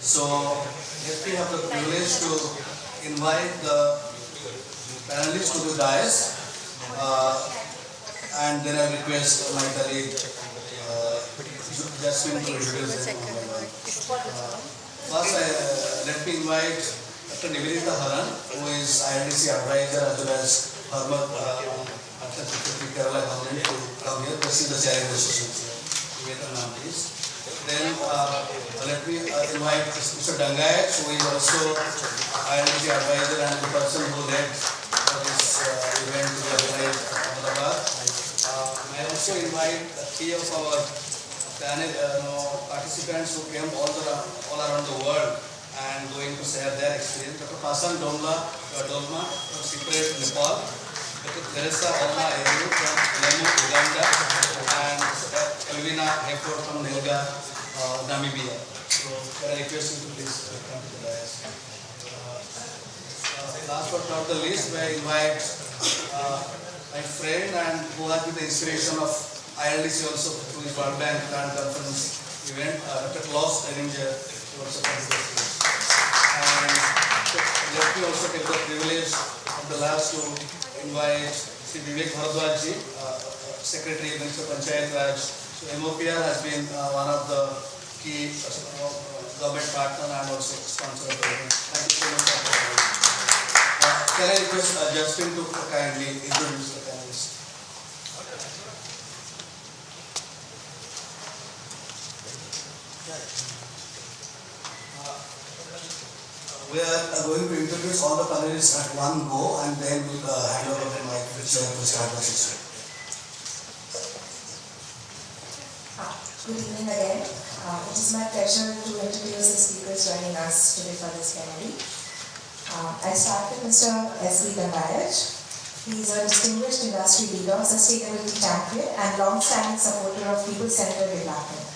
So let me have the privilege to invite the panelists to the dais, and then I request my colleague Jasmine to introduce them one by one. First, let me invite Dr. Nivedita Haran, who is ILDC advisor as well as Harmat Kerala government, to come here. This is the chair of the session. Nivedita ma'am, please. Then let me invite Mr. Dangayat, who is also ILDC advisor and the person who led this event to be organized in Ahmedabad. I also invite three of our panel participants who came all around the world and going to share their experience. Dr. Pasan Dolma from Cyprus, Nepal. Dr. Teresa Olma Eru from Lemu, Uganda. And Elvina Hector from Nelga, Namibia. So I request you to please come to the dais. Last but not the least, I invite my friend and who has been the inspiration of ILDC also through the World Bank Land Conference event, Dr. Klaus Eringer, who also participated. And let me also take the privilege of the last to invite Sri Vivek Bharadwaj ji, Secretary of Minister Panchayat Raj. So MOPR has been one of the key government partner and also sponsor of the event. Thank you so much for that. Can I request Justin to kindly introduce the panelists? We are going to introduce all the panelists at one go, and then we'll hand over the mic to the chair to start the session. Good evening again. It is my pleasure to introduce the speakers joining us today for this plenary. I start with Mr. S.B. Dangayat. He is a distinguished industry leader, sustainability champion, and long-standing supporter of people-centered development.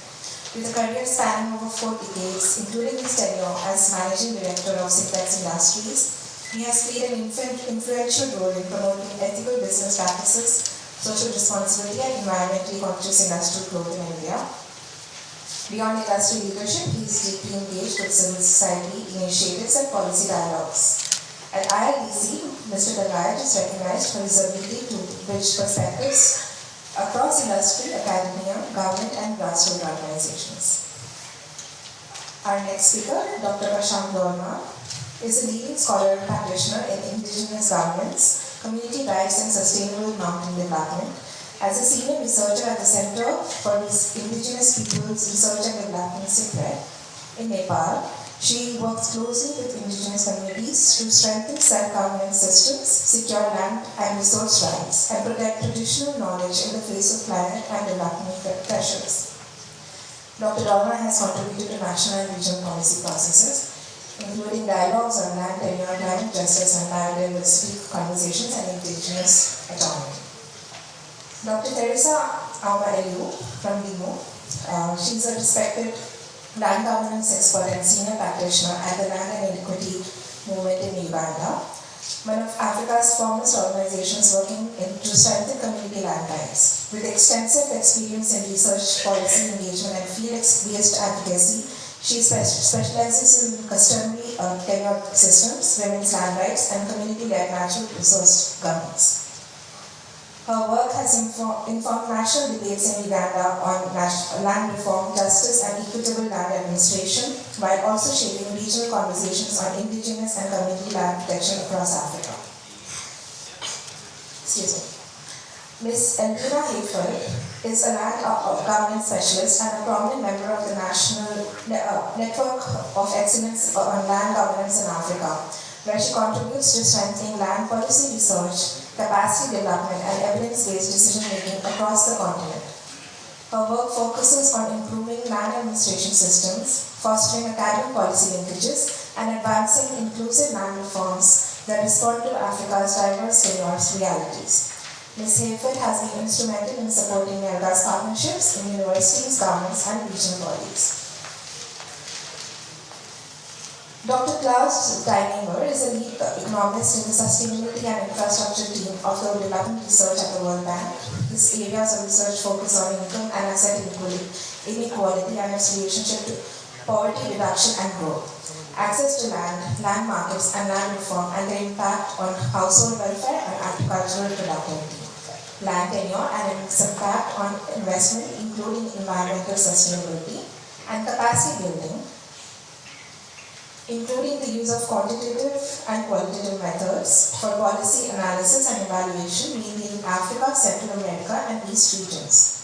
With a career spanning over 4 decades, including his tenure as Managing Director of Syntex Industries, he has played an influential role in promoting ethical business practices, social responsibility, and environmentally conscious industrial growth in India. Beyond industry leadership, he is deeply engaged with civil society initiatives and policy dialogues. At ILDC, Mr. Dangayat is recognized for his ability to bridge perspectives across industry, academia, government, and grassroots organizations. Our next speaker, Dr. Pasan Dolma, is a leading scholar and practitioner in indigenous governance, community rights, and sustainable mountain development. As a senior researcher at the Center for Indigenous Peoples Research and Development (CIPRED) in Nepal, she works closely with indigenous communities to strengthen self-governance systems, secure land and resource rights, and protect traditional knowledge in the face of climate and development pressures. Dr. Dolma has contributed to national and regional policy processes, including dialogues on land tenure, climate justice, and biodiversity conversations, and indigenous autonomy. Dr. Teresa Olma Eru from Lemu, she is a respected land governance expert and senior practitioner at the Land and Equity Movement in Uganda, one of Africa's foremost organizations working to strengthen community land rights. With extensive experience in research, policy engagement, and field-based advocacy, she specializes in customary tenure systems, women's land rights, and community-led natural resource governance. Her work has informed national debates in Uganda on land reform, justice, and equitable land administration, while also shaping regional conversations on indigenous and community land protection across Africa. Excuse me. Ms. Elvina Hector is a land governance specialist and a prominent member of the National Network of Excellence on Land Governance in Africa, where she contributes to strengthening land policy research, capacity development, and evidence-based decision-making across the continent. Her work focuses on improving land administration systems, fostering academic policy linkages, and advancing inclusive land reforms that respond to Africa's diverse realities. Ms. Hayford has been instrumental in supporting NELGA's partnerships in universities, governments, and regional bodies. Dr. Klaus Deininger is a lead economist in the Sustainability and Infrastructure team of the Development Research at the World Bank. His areas of research focus on income and asset inequality and its relationship to poverty reduction and growth, access to land, land markets and land reform and their impact on household welfare and agricultural productivity, land tenure and its impact on investment including environmental sustainability and capacity building, including the use of quantitative and qualitative methods for policy analysis and evaluation, mainly in Africa, Central America, and East regions.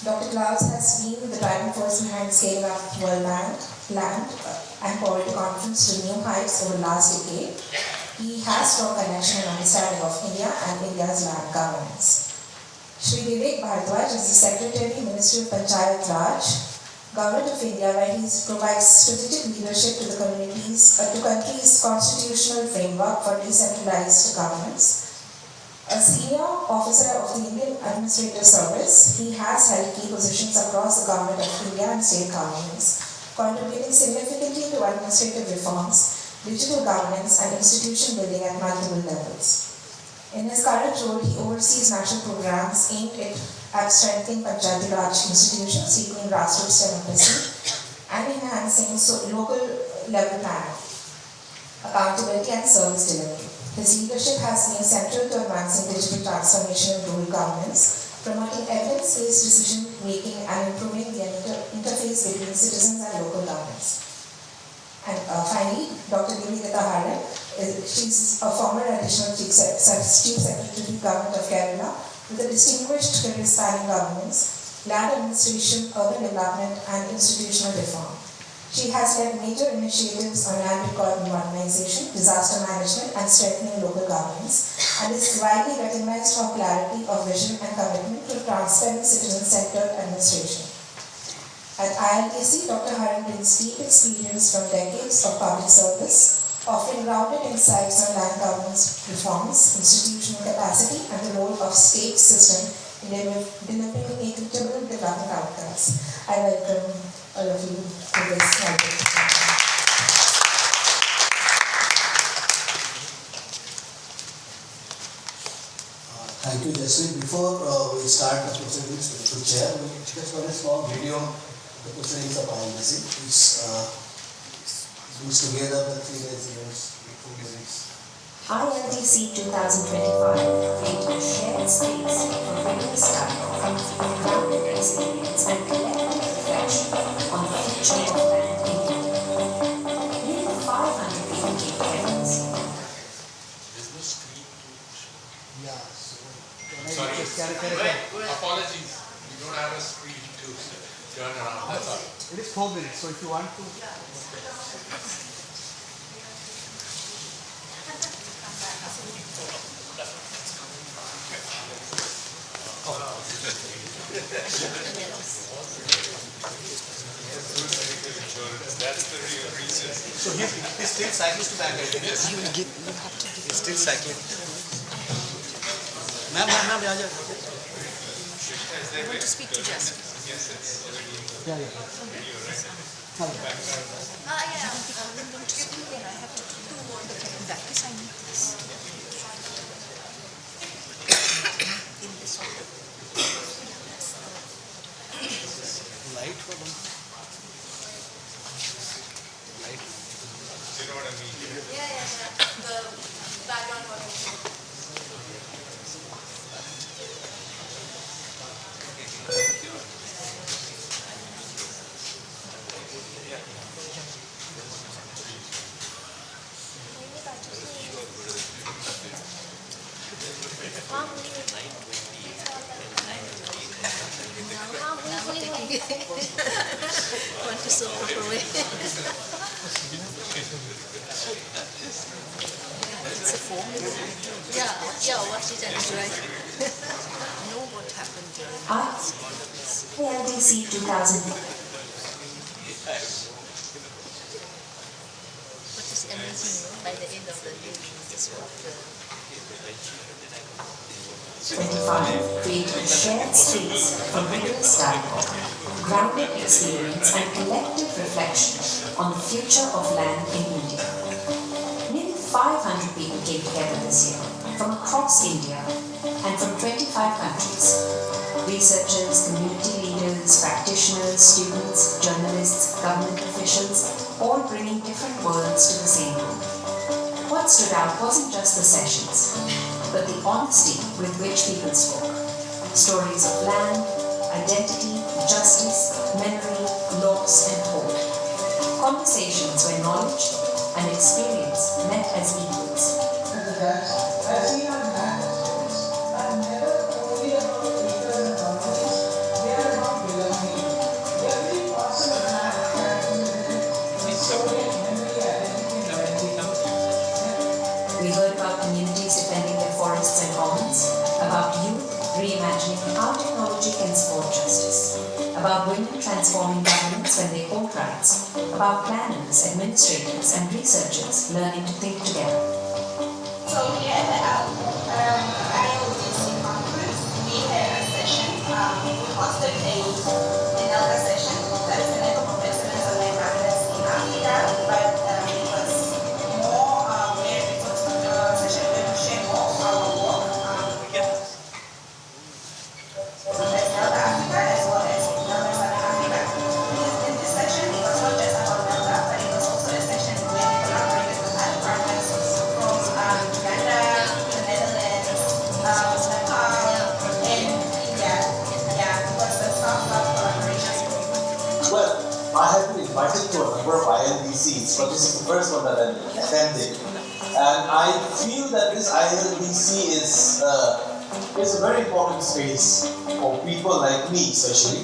Dr. Klaus has been the driving force behind scaling up World Bank, Land, and Poverty Conference to new heights over the last decade. He has strong connection and understanding of India and India's land governance. Shri Vivek Bhardwaj is the Secretary, Ministry of Panchayat Raj, Government of India, where he provides strategic leadership to the country's constitutional framework for decentralized governance. A senior officer of the Indian Administrative Service, he has held key positions across the Government of India and state governments, contributing significantly to administrative reforms, digital governance, and institution building at multiple levels. In his current role, he oversees national programs aimed at strengthening Panchayati Raj institutions, deepening grassroots democracy, and enhancing local level planning, accountability, and service delivery. His leadership has been central to advancing digital transformation in rural governance, promoting evidence-based decision-making, and improving the interface between citizens and local governments. And finally, Dr. Nivedita Haran, she's a former additional Chief Secretary to the Government of Kerala with a distinguished career spanning governance, land administration, urban development, and institutional reform. She has led major initiatives on land record modernization, disaster management, and strengthening local governance, and is widely recognized for clarity of vision and commitment to transparent, citizen-centered administration. At ILDC, Dr. Haran brings deep experience from decades of public service, offering rounded insights on land governance reforms, institutional capacity, and the role of state system in delivering equitable development outcomes. I welcome all of you to this project. Thank you, Jasmine. Before we start the proceedings with the chair, we just want a small video of the proceedings of ILDC, which brings together the 3 days events, 2 days. ILDC 2025 created a shared space for rigorous study, grounded experience, and collective reflection on the future of land in India. Nearly 500 people came together this year. There's no screen to Yeah, so Sorry. Sorry. Apologies. We don't have a screen to turn around. That's all. It is 4 minutes, so if you want to. That's the real reason. So he's still cycling to back. Yes. You have to. He's still cycling. Ma'am, yeah. I want to speak to Jasmine. Yes, it's already Yeah. Yeah. I'm going to speak and I have to do but in that case I need this. In this order. Light for them. Light. You know what I mean? Yeah. The background volume. Want to so put away. It's a form. Yeah, what she said is right. Know what happened during ILDC 2000. what is amazing, by the end of the day, this what 25 created a shared space for rigorous dialogue, grounded experience, and collective reflection on the future of land in India. Nearly 500 people came together this year from across India and from 25 countries. Researchers, community leaders, practitioners, students, journalists, government officials, all bringing different worlds to the same room. What stood out wasn't just the sessions, but the honesty with which people spoke. Stories of land, identity, justice, memory, loss and hope. Conversations where knowledge and experience met as equals. I've seen our land experience. I'm never only about acres and boundaries. They are about belonging. Every parcel of land carries with story, memory, identity, and We heard about communities defending their forests and commons, about youth reimagining how technology can support justice, about women transforming governments when they hold rights, about planners, administrators, and researchers learning to think together. So here at the ILDC conference, we had a session. We hosted an elder session, that is the Network of Excellence on Land Governance in Africa, but it was more where it was a session where we shared more of our work. That's Delta Africa as well as Delta Southern Africa. In this section, it was not just about Delta, but it was also a session where we collaborated with other partners from Uganda, the Netherlands, Nepal, and India. Yeah, it was a South-South collaboration. Well, I have been invited to a number of ILDCs, but this is the first one that I'm attending. And I feel that this ILDC is a very important space for people like me, especially,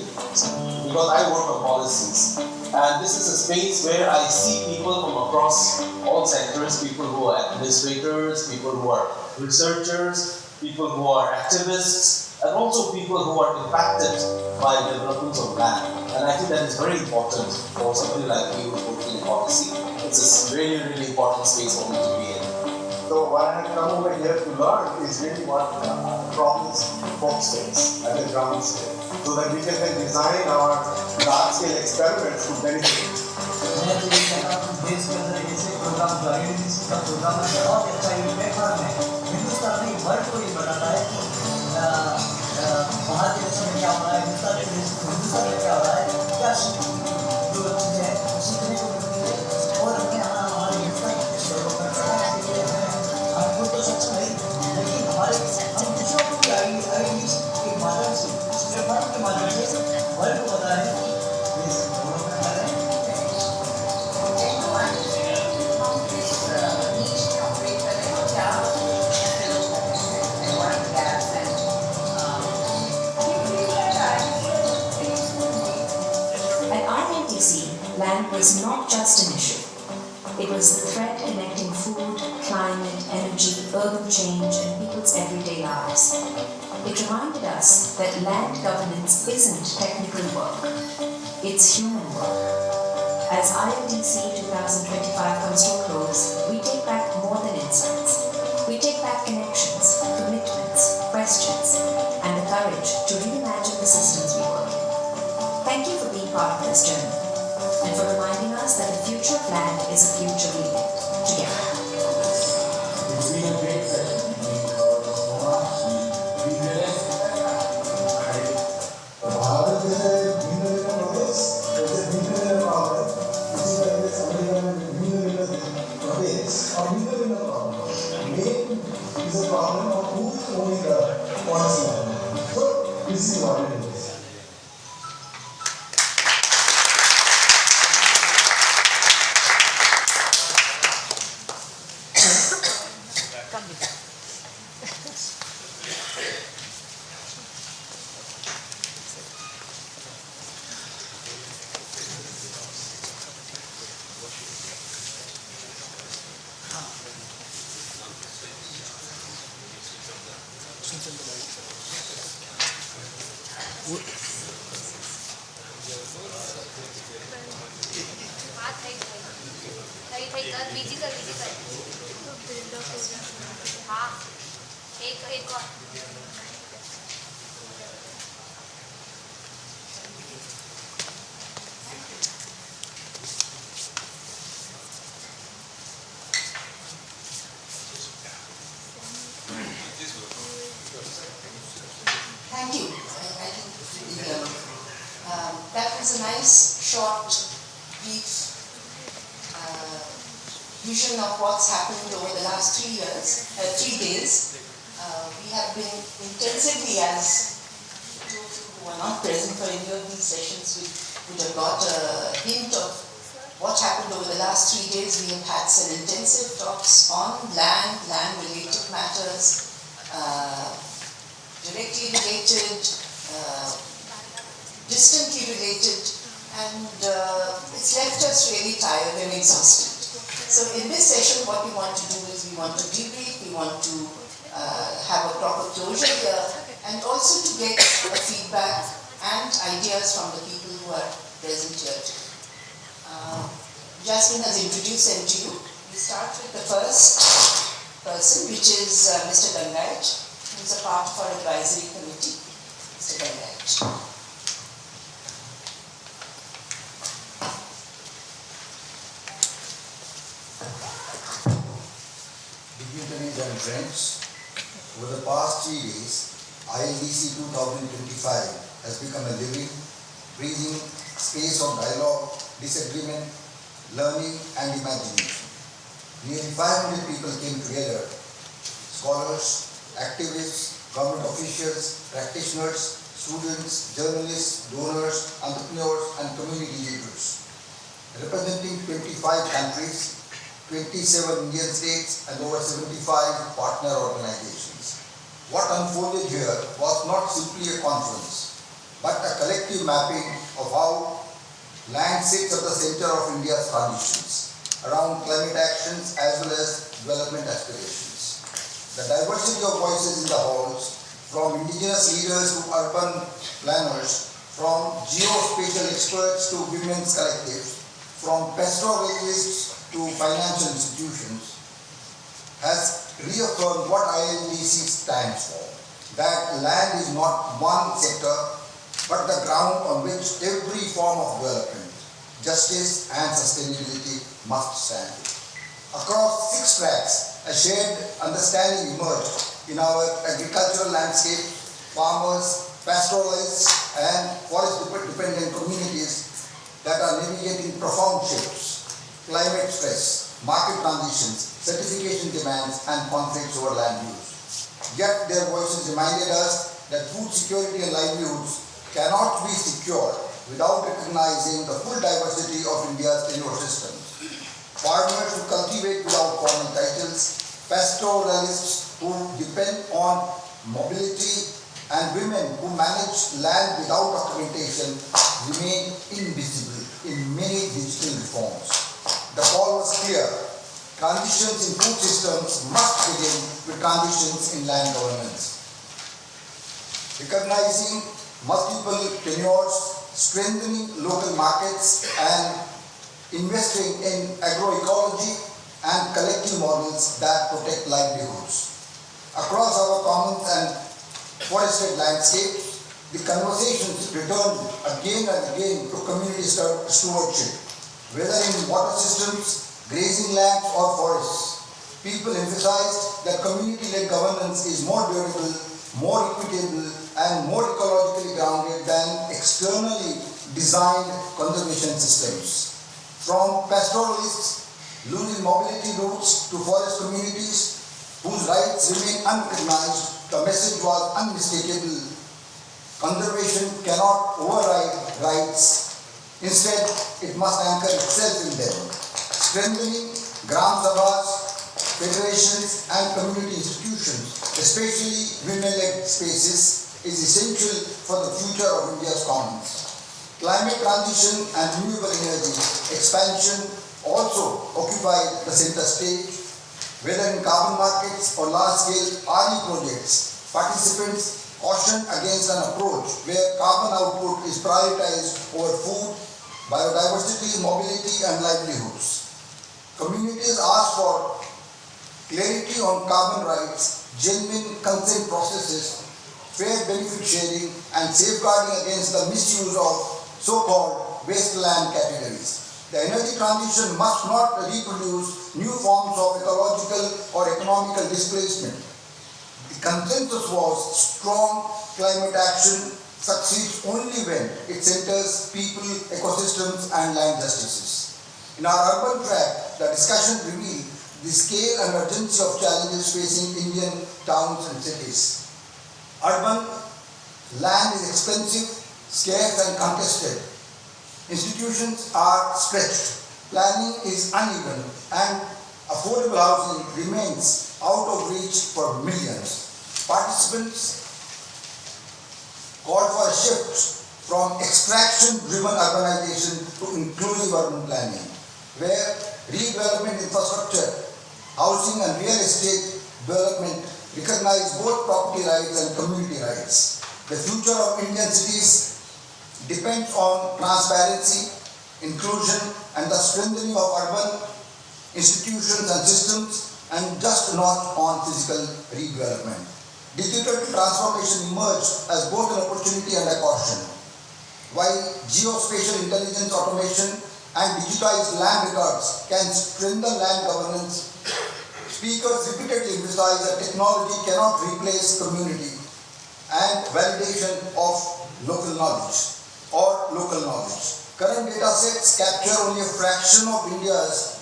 because I work on policies. And this is a space where I see people from across all sectors, people who are administrators, people who are researchers, people who are activists, and also people who are impacted by developments of land. And I think that is very important for somebody like me who's working in policy. It's a really, really important space for me to be in. So what I have come over here to learn is really what problems folks face at the ground scale, so that we can then design our large-scale experiments to benefit. मैं तो ये कहता हूँ देश के अंदर ऐसे programme जो ILDC का प्रोग्राम है बहुत अच्छा प्लेटफॉर्म है। हिंदुस्तान नहीं वर्ल्ड को ये बताता है कि बाहर के देशों में क्या हो रहा है, हिंदुस्तान में क्या हो रहा है, क्या जो चीज़ है सीखने को मिलती है और हमें हमारे हिंदुस्तान के लोगों का हम खुद तो सक्षम है, लेकिन हमारे हम दूसरों को भी ILDC के माध्यम से इस प्लेटफॉर्म के माध्यम से वर्ल्ड को बता रहे हैं कि देश डेवलपमेंट कर रहे हैं। At ILDC, land was not just an issue. It was the thread connecting food, climate, energy, urban change, and people's everyday lives. It reminded us that land governance isn't technical work, it's human work. As ILDC 2025 comes to a close, we take back more than insights. We take back connections, commitments, questions, and the courage to reimagine the systems we work in. Thank you for being part of this journey and for reminding us that the future of land is a future we build together. It's been a great session. Bharat जैसे भिन्न भिन्न प्रदेश, जैसे भिन्न भिन्न problem, इसी तरह से संविधान में भिन्न भिन्न प्रदेश और भिन्न भिन्न problem. Main is a problem of who is owning the policy land. So this is what it is. हाँ एक और Thank you. I think that was a nice, short brief vision of what's happened over the last 3 days. We have been intensively, as those who were not present for any of these sessions would have got a hint of what happened over the last 3 days. We have had some intensive talks on land-related matters, directly related, distantly related, and it's left us really tired and exhausted. So in this session, what we want to do is we want to debrief, we want to have a proper closure here, and also to get feedback and ideas from the people who are present here today. Jasmine has introduced them to you. We start with the first person, which is Mr. Gangaj, who is a part of our advisory committee. Mr. Gangaj. Dignitaries and friends, over the past 3 days, ILDC 2025 has become a living, breathing space of dialogue, disagreement, learning and imagination. Nearly 500 people came together, scholars, activists, government officials, practitioners, students, journalists, donors, entrepreneurs and community leaders, representing 25 countries, 27 Indian states and over 75 partner organizations. What unfolded here was not simply a conference, but a collective mapping of how land sits at the center of India's transitions around climate actions as well as development aspirations. The diversity of voices in the halls, from indigenous leaders to urban planners, from geospatial experts to women's collectives, from pastoralists to financial institutions, has reaffirmed what ILDC stands for. That land is not one sector, but the ground on which every form of development, justice and sustainability must stand. Across 6 tracks, a shared understanding emerged in our agricultural landscape. Farmers, pastoralists and forest-dependent communities that are navigating profound shifts, climate stress, market transitions, certification demands and conflicts over land use. Yet their voices reminded us that food security and livelihoods cannot be secured without recognizing the full diversity of India's tenure systems. Farmers who cultivate without formal titles, pastoralists who depend on mobility, and women who manage land without documentation remain invisible in many digital reforms. The call was clear. Transitions in food systems must begin with transitions in land governance. Recognizing multiple tenures, strengthening local markets and investing in agroecology and collective models that protect livelihoods. Across our commons and forested landscapes, the conversations returned again and again to community stewardship. Whether in water systems, grazing lands or forests, people emphasized that community-led governance is more durable, more equitable and more ecologically grounded than externally designed conservation systems. From pastoralists losing mobility routes to forest communities whose rights remain unrecognized, the message was unmistakable. Conservation cannot override rights. Instead, it must anchor itself in them. Strengthening Gram Sabhas, federations and community institutions, especially women-led spaces, is essential for the future of India's commons. Climate transition and renewable energy expansion also occupied the center stage. Whether in carbon markets or large-scale RE projects, participants cautioned against an approach where carbon output is prioritized over food, biodiversity, mobility and livelihoods. Communities asked for clarity on carbon rights, genuine consent processes, fair benefit sharing and safeguarding against the misuse of so-called wasteland categories. The energy transition must not reproduce new forms of ecological or economical displacement. The consensus was strong climate action succeeds only when it centers people, ecosystems and land justices. In our urban track, the discussion revealed the scale and urgency of challenges facing Indian towns and cities. Urban land is expensive, scarce and contested. Institutions are stretched, planning is uneven, and affordable housing remains out of reach for millions. Participants called for a shift from extraction-driven urbanization to inclusive urban planning, where redevelopment infrastructure, housing and real estate development recognize both property rights and community rights. The future of Indian cities depends on transparency, inclusion, and the strengthening of urban institutions and systems, and just not on physical redevelopment. Digital transformation emerged as both an opportunity and a caution. While geospatial intelligence automation and digitized land records can strengthen land governance, speakers repeatedly emphasize that technology cannot replace community and validation of local knowledge. Current data sets capture only a fraction of India's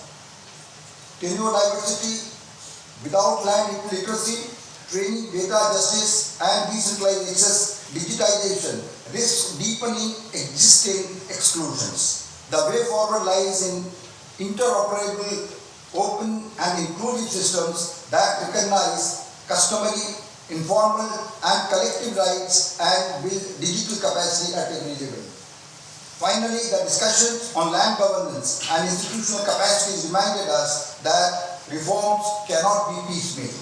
tenure diversity. Without land literacy, training, data justice, and decentralized access, digitization risks deepening existing exclusions. The way forward lies in interoperable, open, and inclusive systems that recognize customary, informal, and collective rights and build digital capacity at every level. Finally, the discussions on land governance and institutional capacities reminded us that reforms cannot be piecemeal.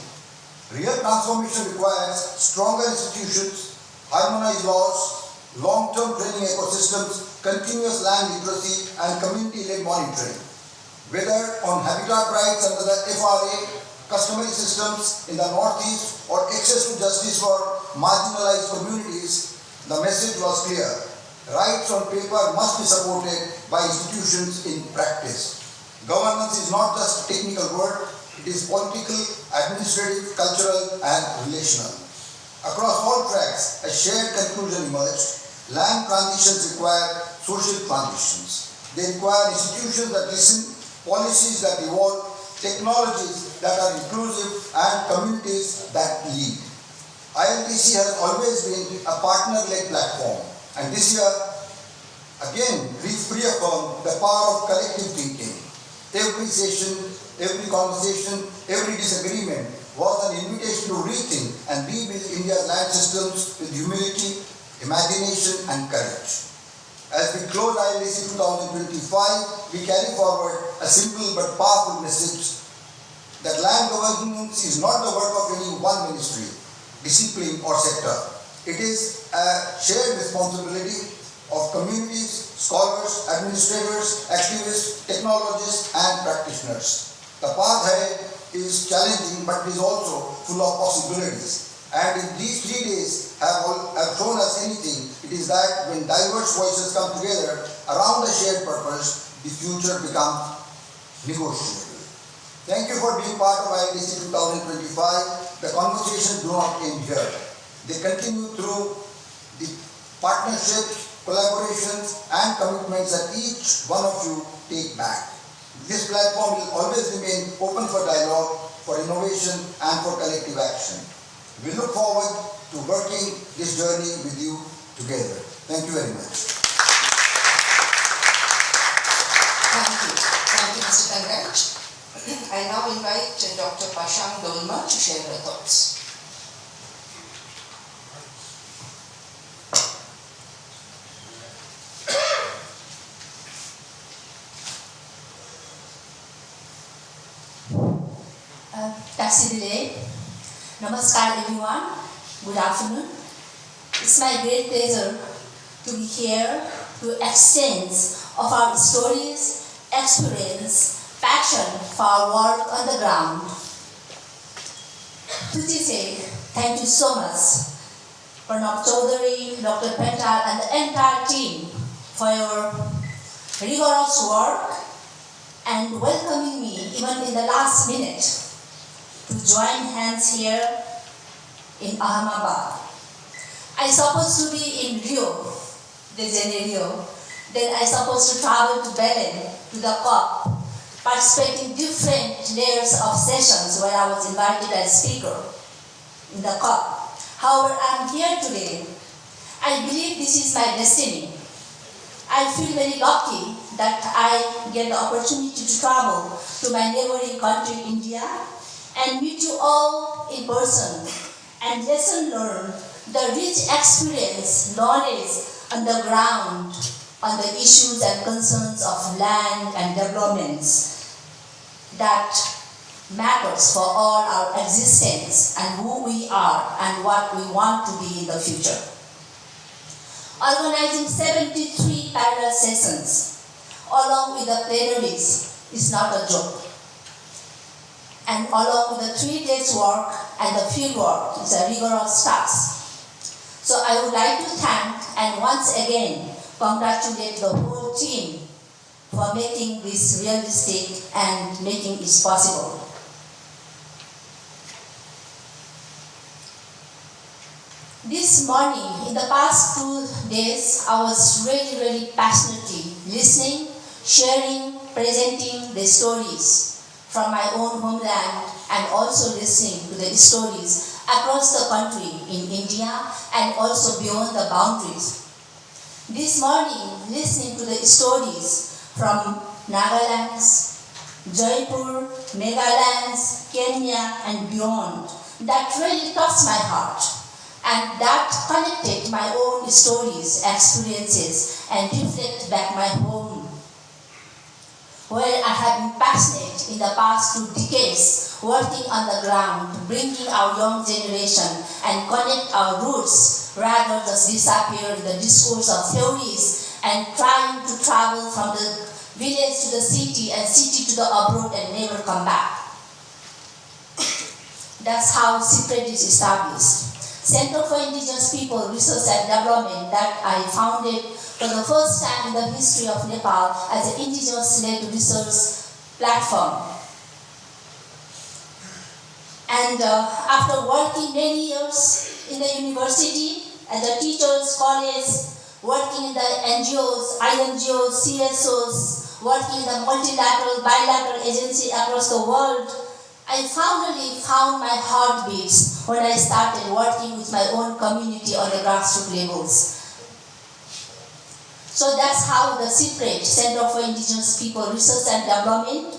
Real transformation requires stronger institutions, harmonized laws, long-term training ecosystems, continuous land literacy, and community-led monitoring. Whether on habitat rights under the FRA, customary systems in the Northeast, or access to justice for marginalized communities, the message was clear. Rights on paper must be supported by institutions in practice. Governance is not just technical work, it is political, administrative, cultural, and relational. Across all tracks, a shared conclusion emerged. Land transitions require social transitions. They require institutions that listen, policies that evolve, technologies that are inclusive, and communities that lead. ILDC has always been a partner-led platform, and this year, again, reaffirmed the power of collective thinking. Every session, every conversation, every disagreement was an invitation to rethink and rebuild India's land systems with humility, imagination, and courage. As we close ILDC 2025, we carry forward a simple but powerful message that land governance is not the work of any one ministry, discipline, or sector. It is a shared responsibility of communities, scholars, administrators, activists, technologists, and practitioners. The path ahead is challenging, but is also full of possibilities. And if these 3 days have shown us anything, it is that when diverse voices come together around a shared purpose, the future becomes negotiable. Thank you for being part of ILDC 2025. The conversations do not end here. They continue through the partnerships, collaborations, and commitments that each one of you take back. This platform will always remain open for dialogue, for innovation, and for collective action. We look forward to working this journey with you together. Thank you very much. Thank you. Thank you, Mr. Kangaraj. I now invite Dr. Pashang Dolma to share her thoughts. Taxi delay. Namaskar everyone. Good afternoon. It's my great pleasure to be here to exchange of our stories, experience, passion for our work on the ground. Tuji, thank you so much, Pranab Chaudhary, Dr. Pental, and the entire team for your rigorous work and welcoming me even in the last minute to join hands here in Ahmedabad. I supposed to be in Rio de Janeiro Then I supposed to travel to Berlin, to the COP, participating different layers of sessions where I was invited as speaker in the COP. However, I am here today. I believe this is my destiny. I feel very lucky that I get the opportunity to travel to my neighboring country, India, and meet you all in person and lesson learn the rich experience, knowledge on the ground on the issues and concerns of land and developments that matters for all our existence and who we are and what we want to be in the future. Organizing 73 parallel sessions along with the plenaries is not a joke. And along with the 3 days work and the field work is a rigorous task. So I would like to thank and once again congratulate the whole team for making this realistic and making it possible. This morning, in the past 2 days, I was really passionately listening, sharing, presenting the stories from my own homeland and also listening to the stories across the country in India and also beyond the boundaries. This morning, listening to the stories from Nagaland, Jaipur, Meghalaya, Kenya and beyond, that really touched my heart. And that connected my own stories, experiences, and reflect back my home, where I have been passionate in the past 2 decades, working on the ground, bringing our young generation and connect our roots, rather than disappear in the discourse of theories and trying to travel from the village to the city and city to the abroad and never come back. That's how CIPRED is established. Center for Indigenous People Research and Development that I founded for the first time in the history of Nepal as an indigenous-led research platform. And after working many years in the university, as a teacher's college, working in the NGOs, INGOs, CSOs, working in the multilateral, bilateral agency across the world, I finally found my heartbeats when I started working with my own community on the grassroots levels. So that's how the CIPRED, Center for Indigenous People Research and Development,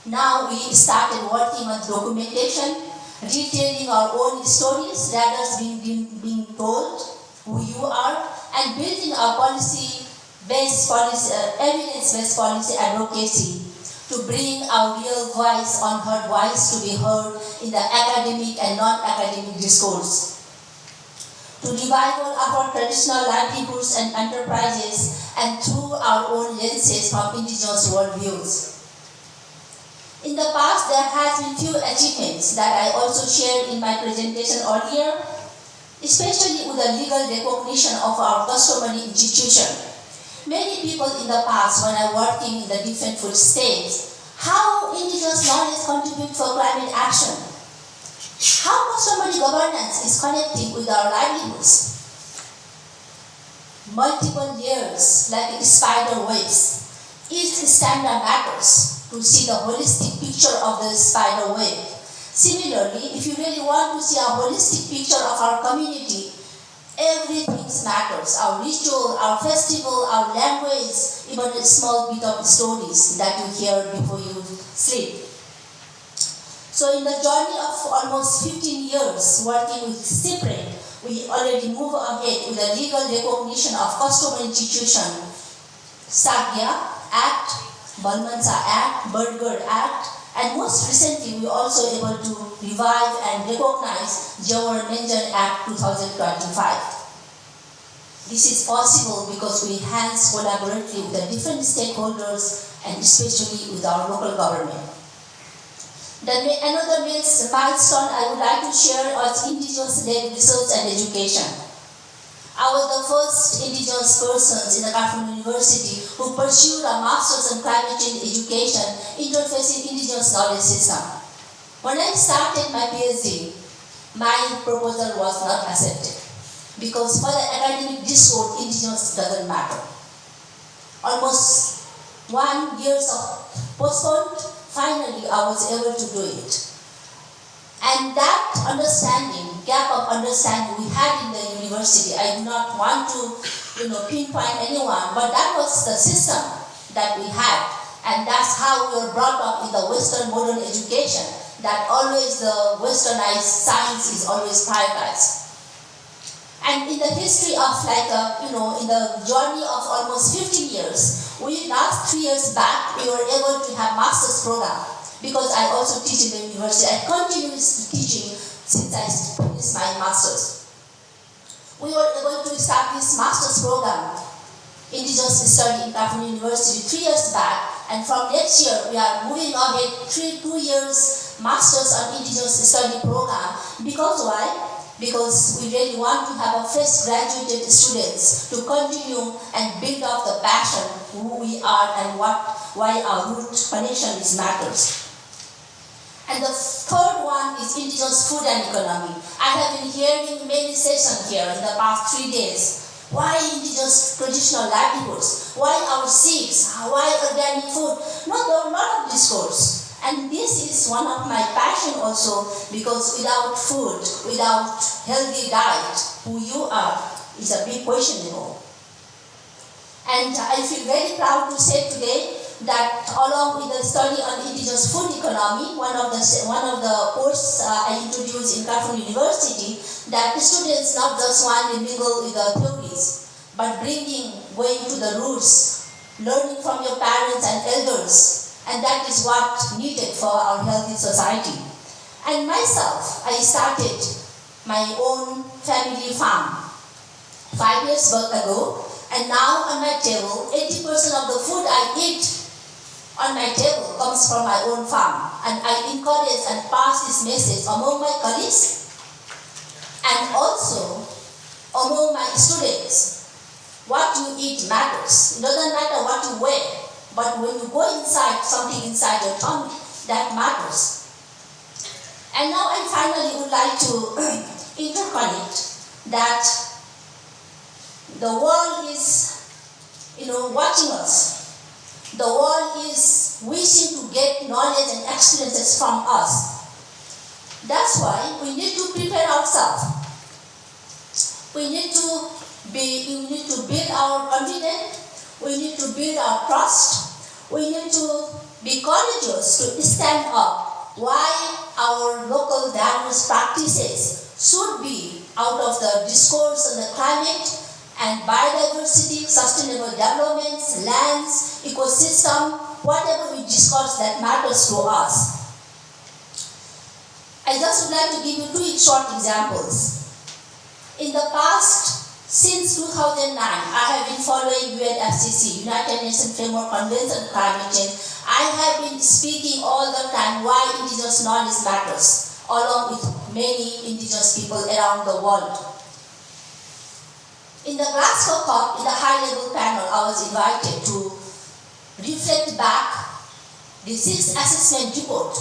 now we started working on documentation, retelling our own stories, rather than being told who you are, and building our evidence-based policy advocacy to bring our real voice, unheard voice, to be heard in the academic and non-academic discourse. To revival our traditional livelihoods and enterprises and through our own lenses from indigenous worldviews. In the past, there has been few achievements that I also shared in my presentation earlier, especially with the legal recognition of our customary institution. Many people in the past, when I working in the different food states, how indigenous knowledge contribute for climate action? How customary governance is connecting with our livelihoods? Multiple layers, like spider webs. Each standard matters to see the holistic picture of the spider web. Similarly, if you really want to see a holistic picture of our community, everything matters. Our ritual, our festival, our language, even a small bit of stories that you hear before you sleep. So in the journey of almost 15 years working with CIPRED, we already move ahead with the legal recognition of customary institution, Sagya Act, Balmansa Act, Burger Act, and most recently we also able to revive and recognize Jawar Menjan Act 2025. This is possible because we hands collaboratively with the different stakeholders and especially with our local government. Then another milestone I would like to share is indigenous-led research and education. I was the first indigenous persons in the Kathmandu University who pursued a master's in climate change education interfacing indigenous knowledge system. When I started my PhD, my proposal was not accepted because for the academic discourse, indigenous doesn't matter. almost 1 year of postponed. Finally, I was able to do it. And that understanding, gap of understanding we had in the university, I do not want to pinpoint anyone, but that was the system that we had. And that's how we were brought up in the Western modern education, that always the westernized science is always prioritized. And in the history of in the journey of almost 15 years, last 3 years back, we were able to have master's program, because I also teach in the university. I continue teaching since I finished my master's. We were able to start this master's program, indigenous study in California University 3 years back, and from next year we are moving ahead 2 years master's on indigenous study program. Because why? Because we really want to have a fresh graduated students to continue and build up the passion, who we are and why our root connection is matters. And the third one is indigenous food and economy. I have been hearing many sessions here in the past 3 days. Why indigenous traditional livelihoods? Why our seeds? Why organic food? No, there are a lot of discourse. And this is one of my passion also, because without food, without healthy diet, who you are is a big question, And I feel very proud to say today that along with the study on indigenous food economy, one of the courses I introduced in California University, that students not just want to mingle with the theories, but going to the roots, learning from your parents and elders, and that is what needed for our healthy society. And myself, I started my own family farm 5 years ago, and now on my table, 80% of the food I eat on my table comes from my own farm. And I encourage and pass this message among my colleagues and also among my students. What you eat matters. It doesn't matter what you wear, but when you go inside, something inside your tummy, that matters. And now I finally would like to interconnect that the world is, watching us. The world is wishing to get knowledge and experiences from us. That's why we need to prepare ourselves. We need to build our confidence. We need to build our trust. We need to be courageous to stand up why our local diverse practices should be out of the discourse on the climate and biodiversity, sustainable developments, lands, ecosystem, whatever we discuss that matters to us. I just would like to give you 2 short examples. In the past, since 2009, I have been following UNFCCC, United Nations Framework Convention on Climate Change. I have been speaking all the time why indigenous knowledge matters, along with many indigenous people around the world. In the Glasgow COP, in the high-level panel, I was invited to reflect back the 6th assessment report.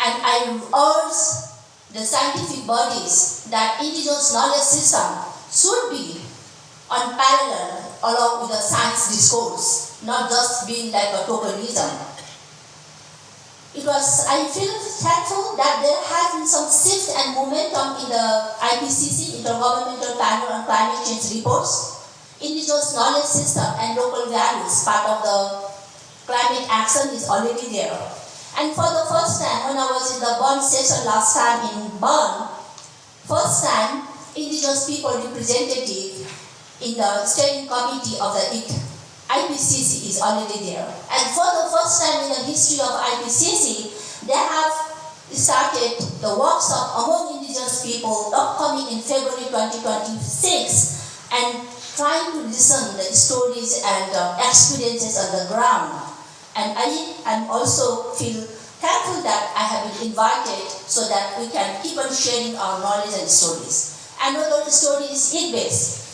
And I urge the scientific bodies that indigenous knowledge system should be on parallel along with the science discourse, not just being like a tokenism. I feel thankful that there has been some shift and momentum in the IPCC, Intergovernmental Panel on Climate Change reports. Indigenous knowledge system and local values, part of the climate action, is already there. And for the first time, when I was in the Bern session last time in Bern, first time indigenous people representative in the steering committee of the IPCC is already there. And for the first time in the history of IPCC, they have started the workshop among indigenous people upcoming in February 2026 and trying to listen the stories and experiences on the ground. And I also feel thankful that I have been invited so that we can keep on sharing our knowledge and stories. Another story is ILDC,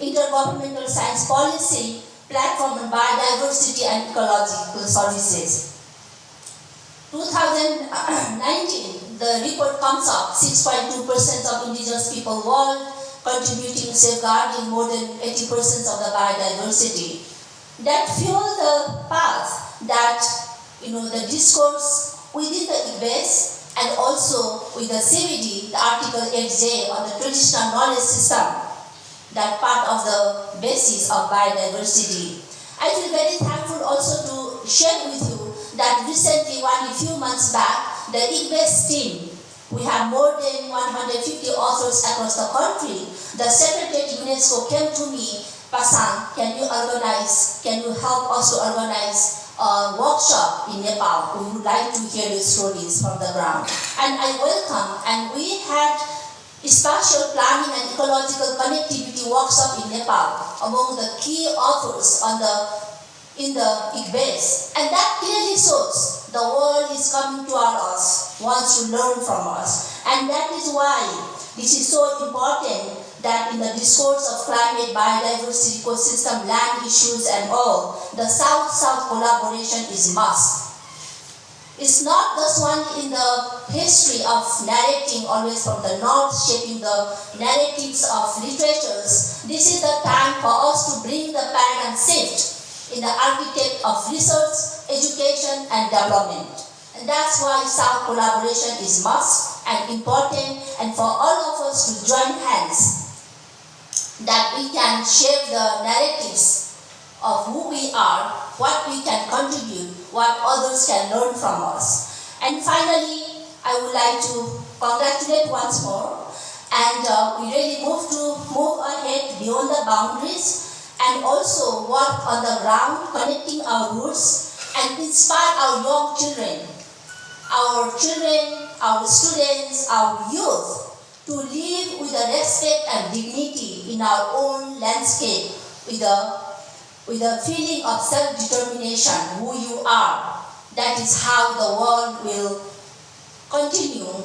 Intergovernmental Science Policy Platform on Biodiversity and Ecological Services. 2019, the report comes up, 6.2% of indigenous people world contributing, safeguarding more than 80% of the biodiversity. that fuel the path that, the discourse within the ILDC and also with the CVD, the Article 8J on the traditional knowledge system, that part of the basis of biodiversity. I feel very thankful also to share with you that recently, only a few months back, the ILDC team, we have more than 150 authors across the country. The Secretary at UNESCO came to me, Pasang, can you help us to organize a workshop in Nepal? We would like to hear the stories from the ground. And I welcome, and we had spatial planning and ecological connectivity workshop in Nepal among the key authors in the ILDC. And that clearly shows the world is coming toward us, wants to learn from us. And that is why this is so important that in the discourse of climate, biodiversity, ecosystem, land issues and all, the South-South collaboration is must. It's not just one in the history of narrating always from the North, shaping the narratives of literatures. This is the time for us to bring the paradigm shift in the architect of research, education and development. And that's why South collaboration is must and important, and for all of us to join hands that we can share the narratives of who we are, what we can contribute, what others can learn from us. And finally, I would like to congratulate once more, and we really move ahead beyond the boundaries and also work on the ground, connecting our roots and inspire our young children, our students, our youth, to live with the respect and dignity in our own landscape, with a feeling of self-determination, who you are. That is how the world will continue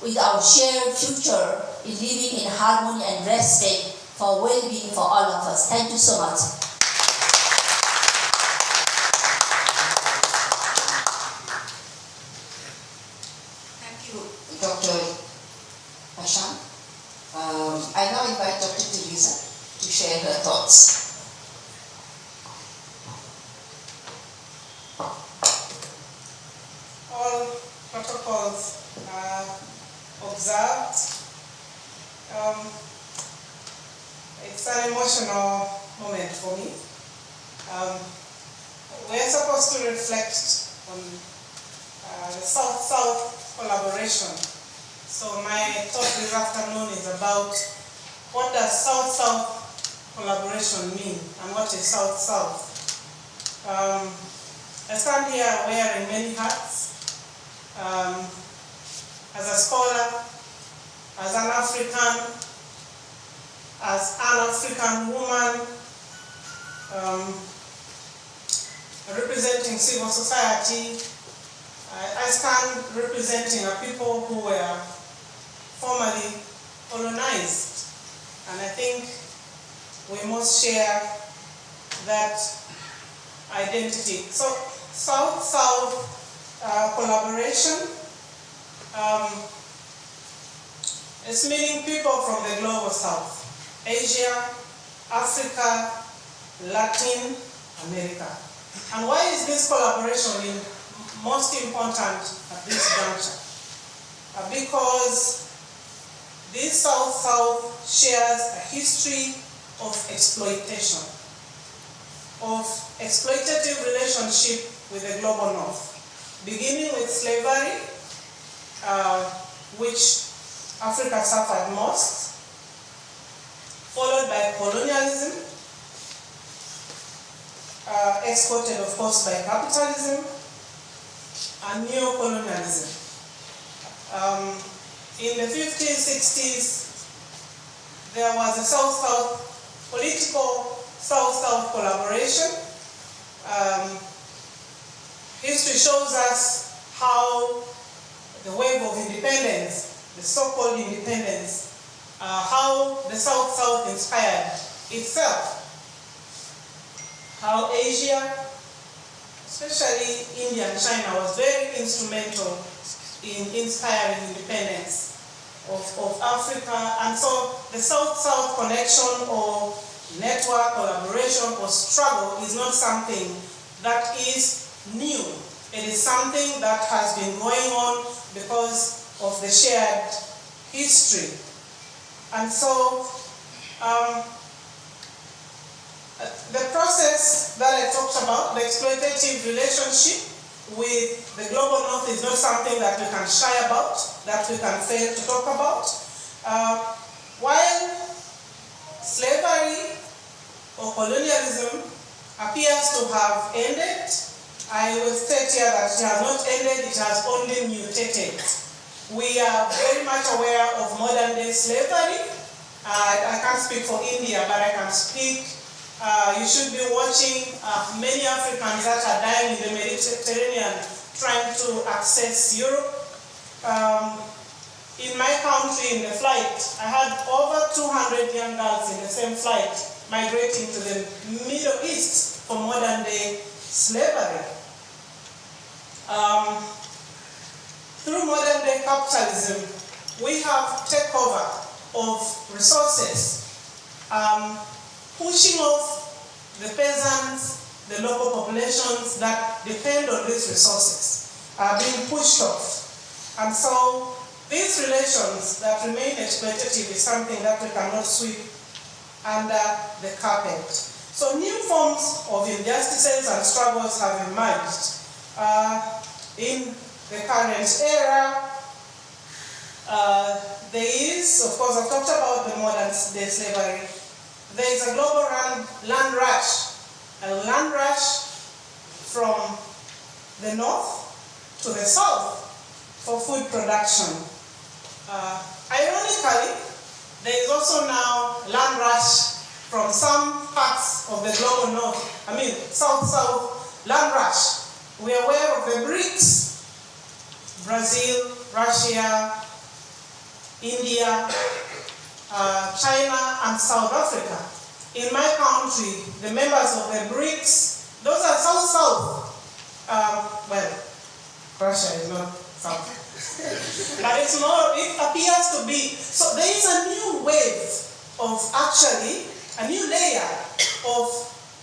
with our shared future in living in harmony and respect for well-being for all of us. Thank you so much. Thank you, Dr. Pashan. I now invite Dr. Teresa to share her thoughts. All protocols are observed. It's an emotional moment for me. We're supposed to reflect on the South-South collaboration. So my talk this afternoon is about what does South-South collaboration mean and what is South-South. I stand here wearing many hats. As a scholar, as an African woman, representing civil society. I stand representing a people who were formerly colonized, and I think we must share that identity. So South-South collaboration is meeting people from the global South, Asia, Africa, Latin America. And why is this collaboration most important at this juncture? Because this South-South shares a history of exploitation, of exploitative relationship with the global North, beginning with slavery, which Africa suffered most, followed by colonialism, exported of course by capitalism, and neo-colonialism. In the 50s, 60s, there was a South-South political South-South collaboration. History shows us how the wave of independence, the so-called independence, how the South-South inspired itself. How Asia, especially India and China, was very instrumental in inspiring independence of Africa. And so the South-South connection or network, collaboration, or struggle is not something that is new. It is something that has been going on because of the shared history. And so, the process that I talked about, the exploitative relationship with the global north, is not something that we can shy about, that we can fail to talk about. While slavery or colonialism appears to have ended, I will state here that it has not ended, it has only mutated. We are very much aware of modern day slavery. I can't speak for India, but I can speak. You should be watching many Africans that are dying in the Mediterranean trying to access Europe. In my country, in the flight, I had over 200 young girls in the same flight migrating to the Middle East for modern day slavery. Through modern day capitalism, we have takeover of resources, pushing off the peasants, the local populations that depend on these resources are being pushed off. And so these relations that remain exploitative is something that we cannot sweep under the carpet. So new forms of injustices and struggles have emerged. In the current era, there is, of course, I've talked about the modern day slavery. There is a global land rush, a land rush from the north to the south for food production. Ironically, there is also now land rush from some parts of the global north, south-south land rush. We are aware of the BRICS, Brazil, Russia, India, China, and South Africa. In my country, the members of the BRICS, those are south-south. Russia is not south. But it's more, it appears to be, so there is a new wave of a new layer of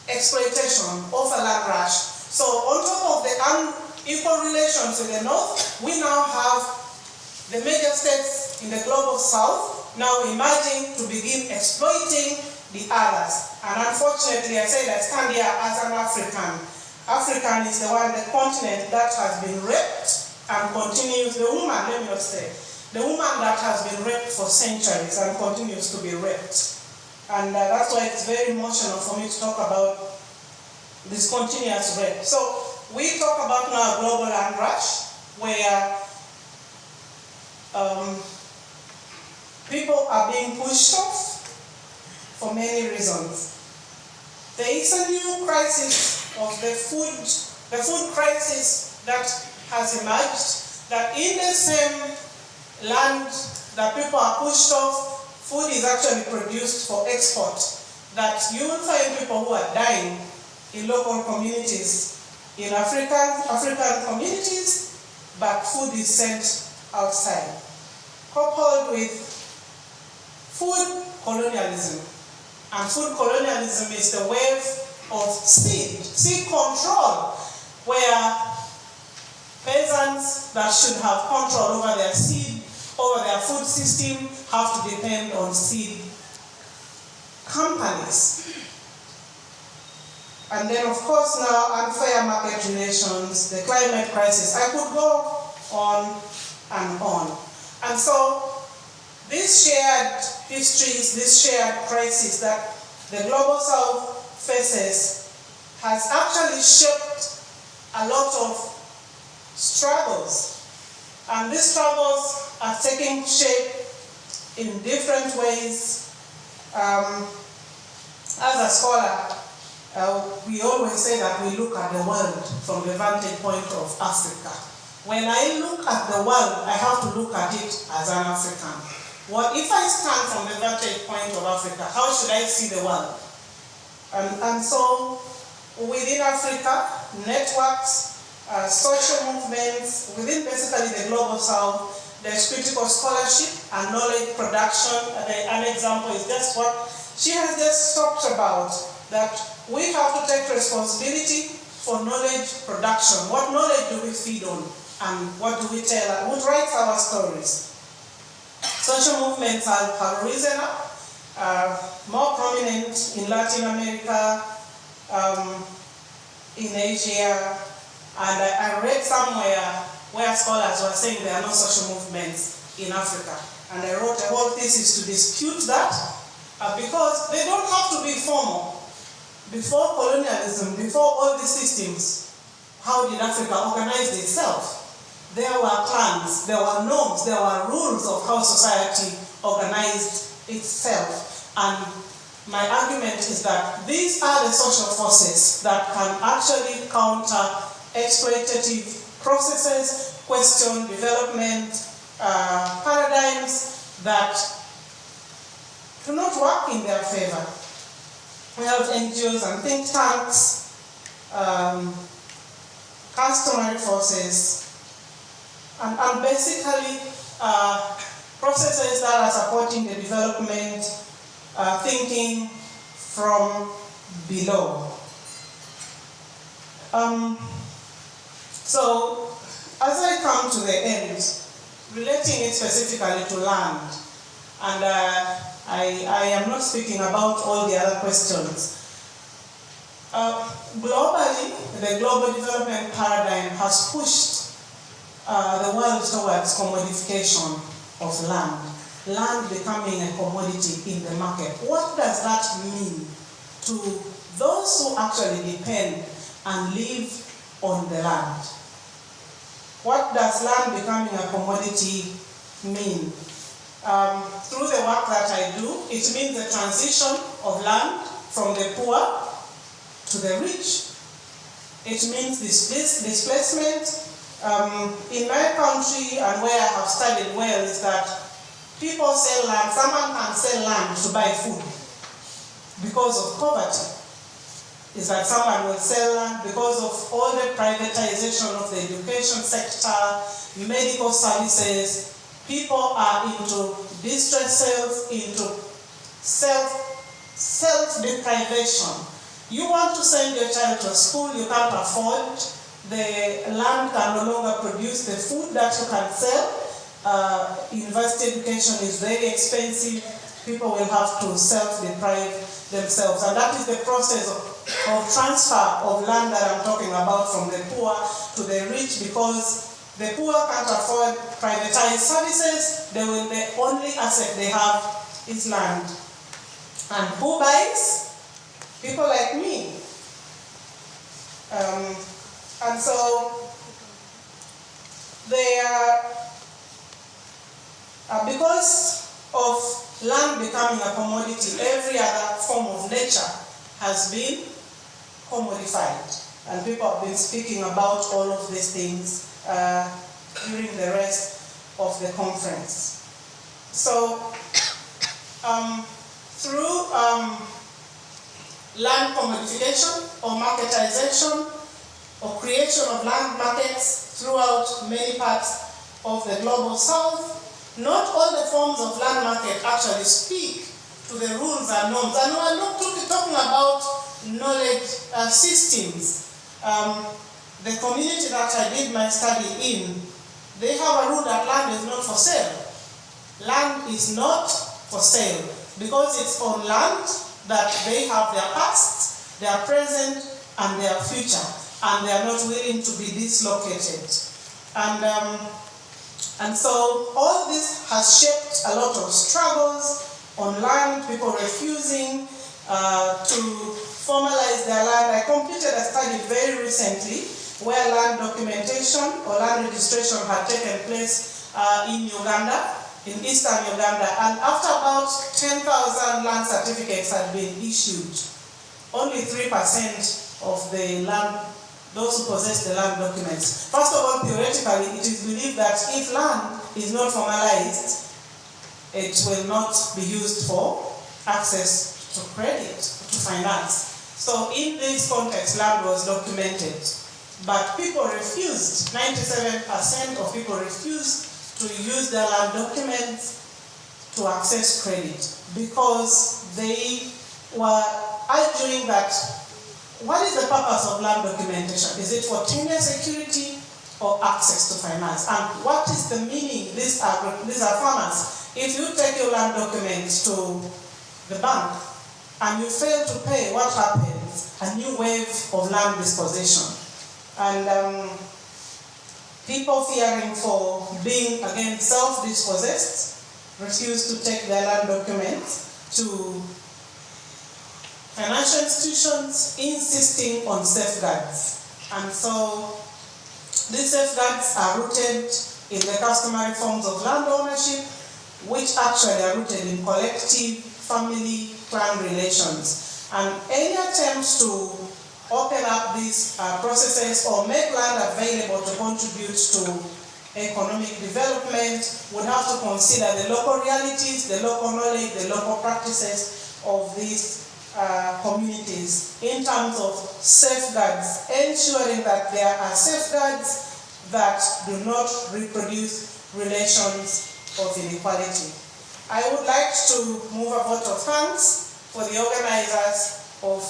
exploitation of a land rush. So on top of the unequal relations in the north, we now have the major states in the global south now emerging to begin exploiting the others. And unfortunately, I say that I stand here as an African. African is the continent that has been raped and continues, the woman, let me not say, the woman that has been raped for centuries and continues to be raped. And that's why it's very emotional for me to talk about this continuous rape. So we talk about now a global land rush where people are being pushed off for many reasons. There is a new crisis of the food crisis that has emerged, that in the same land that people are pushed off, food is actually produced for export. That you will find people who are dying in local communities, in African communities, but food is sent outside. Coupled with food colonialism. And food colonialism is the wave of seed control, where peasants that should have control over their seed, over their food system, have to depend on seed companies. And then, of course, now unfair market relations, the climate crisis. I could go on and on. And so, these shared histories, this shared crisis that the Global South faces has actually shaped a lot of struggles. And these struggles are taking shape in different ways. As a scholar, we always say that we look at the world from the vantage point of Africa. When I look at the world, I have to look at it as an African. What if I stand from the vantage point of Africa? How should I see the world? And so, within Africa, networks, social movements, within basically the Global South, there's critical scholarship and knowledge production. An example is just what She has just talked about that we have to take responsibility for knowledge production. What knowledge do we feed on? And what do we tell? Who writes our stories? Social movements have risen up, more prominent in Latin America, in Asia, and I read somewhere where scholars were saying there are no social movements in Africa. And I wrote a whole thesis to dispute that, because they don't have to be formal. Before colonialism, before all these systems, how did Africa organize itself? There were clans, there were norms, there were rules of how society organized itself. And my argument is that these are the social forces that can actually counter exploitative processes, question development paradigms that do not work in their favor. We have NGOs and think tanks, customary forces, and basically processes that are supporting the development, thinking from below. So, as I come to the end, relating it specifically to land, and I am not speaking about all the other questions. Globally, the global development paradigm has pushed the world towards commodification of land becoming a commodity in the market. What does that mean to those who actually depend and live on the land? What does land becoming a commodity mean? Through the work that I do, it means the transition of land from the poor to the rich. It means displacement. In my country and where I have studied well is that people sell land, someone can sell land to buy food because of poverty. Is that someone will sell land because of all the privatization of the education sector, medical services. People are into distress, into self-deprivation. You want to send your child to school, you can't afford. The land can no longer produce the food that you can sell. University education is very expensive. People will have to self-deprive themselves. And that is the process of transfer of land that I'm talking about from the poor to the rich, because the poor can't afford privatized services. The only asset they have is land. And who buys? People like me. And so they are, because of land becoming a commodity, every other form of nature has been commodified. And people have been speaking about all of these things during the rest of the conference. So, through land commodification or marketization or creation of land markets throughout many parts of the global south, not all the forms of land market actually speak to the rules and norms. And we're not talking about knowledge systems. The community that I did my study in, they have a rule that land is not for sale. Land is not for sale because it's on land that they have their past, their present, and their future, and they are not willing to be dislocated. And so all this has shaped a lot of struggles on land, people refusing to formalize their land. I completed a study very recently where land documentation or land registration had taken place in Uganda, in eastern Uganda, and after about 10,000 land certificates had been issued, only 3% of the land, those who possess the land documents. First of all, theoretically, it is believed that if land is not formalized, it will not be used for access to credit, to finance. So in this context, land was documented. But people refused, 97% of people refused to use their land documents to access credit because they were arguing that what is the purpose of land documentation? Is it for tenure security or access to finance? And what is the meaning? These are farmers. If you take your land documents to the bank and you fail to pay, what happens? A new wave of land dispossession. And people fearing for being again self-dispossessed refuse to take their land documents to financial institutions, insisting on safeguards. And so these safeguards are rooted in the customary forms of land ownership, which actually are rooted in collective family clan relations. And any attempts to open up these processes or make land available to contribute to economic development would have to consider the local realities, the local knowledge, the local practices of these communities in terms of safeguards, ensuring that there are safeguards that do not reproduce relations of inequality. I would like to move a vote of thanks for the organizers of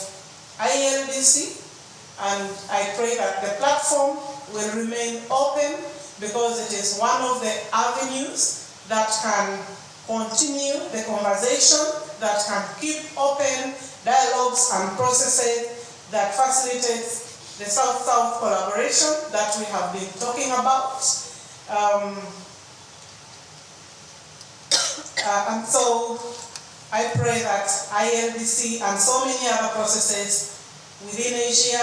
ILDC, and I pray that the platform will remain open because it is one of the avenues that can continue the conversation, that can keep open dialogues and processes that facilitates the South-South collaboration that we have been talking about. And so I pray that ILDC and so many other processes within Asia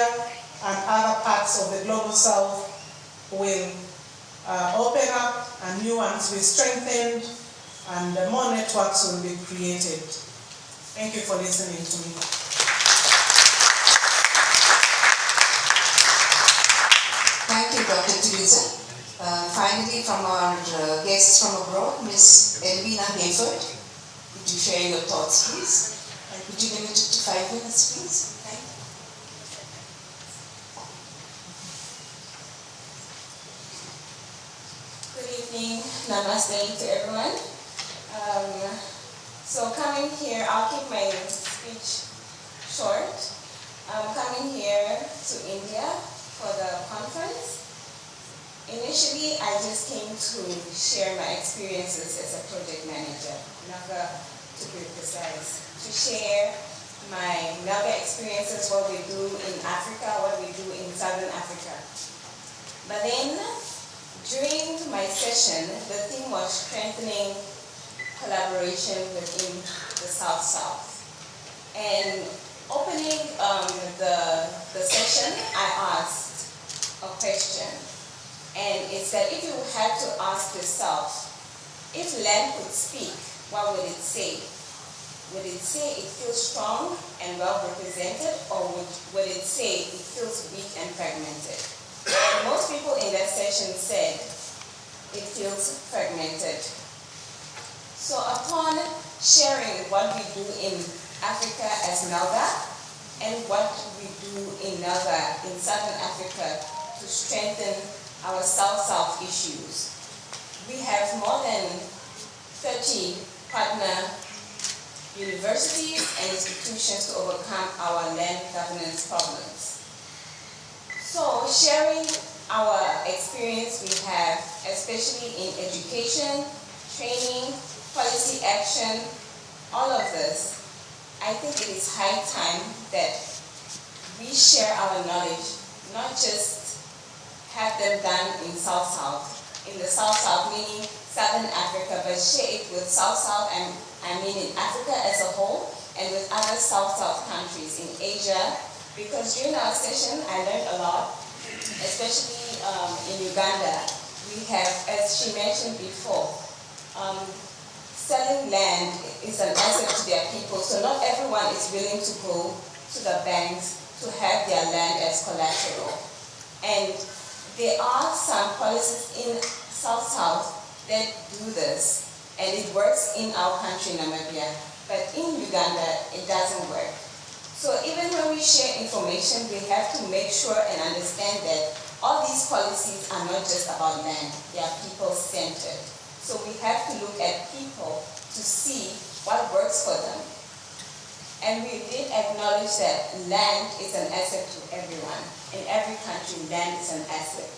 and other parts of the global South will open up and new ones will be strengthened and more networks will be created. Thank you for listening to me. Thank you, Dr. Teresa. Finally, from our guests from abroad, Ms. Elvina Hayford, could you share your thoughts, please? And could you limit it to 5 minutes, please? Thank you. Good evening, namaste to everyone. So coming here, I'll keep my speech short. I'm coming here to India for the conference. Initially, I just came to share my experiences as a project manager, Naga to be precise, to share my Naga experiences, what we do in Africa, what we do in Southern Africa. But then, during my session, the theme was strengthening collaboration within the South-South. And opening the session, I asked a question. And it's that if you had to ask yourself, if land could speak, what would it say? Would it say it feels strong and well represented, or would it say it feels weak and fragmented? And most people in that session said it feels fragmented. So upon sharing what we do in Africa as Naga and what we do in Naga in Southern Africa to strengthen our South-South issues, we have more than 30 partner universities and institutions to overcome our land governance problems. So sharing our experience we have, especially in education, training, policy action, all of this, I think it is high time that we share our knowledge, not just have them done in South-South, in the South-South meaning Southern Africa, but share it with South-South, and I mean in Africa as a whole, and with other South-South countries in Asia, because during our session I learned a lot, especially in Uganda. We have, as she mentioned before, selling land is an asset to their people, so not everyone is willing to go to the banks to have their land as collateral. And there are some policies in South-South that do this, and it works in our country, Namibia, but in Uganda, it doesn't work. So even when we share information, we have to make sure and understand that all these policies are not just about land, they are people-centered. So we have to look at people to see what works for them. And we did acknowledge that land is an asset to everyone. In every country, land is an asset.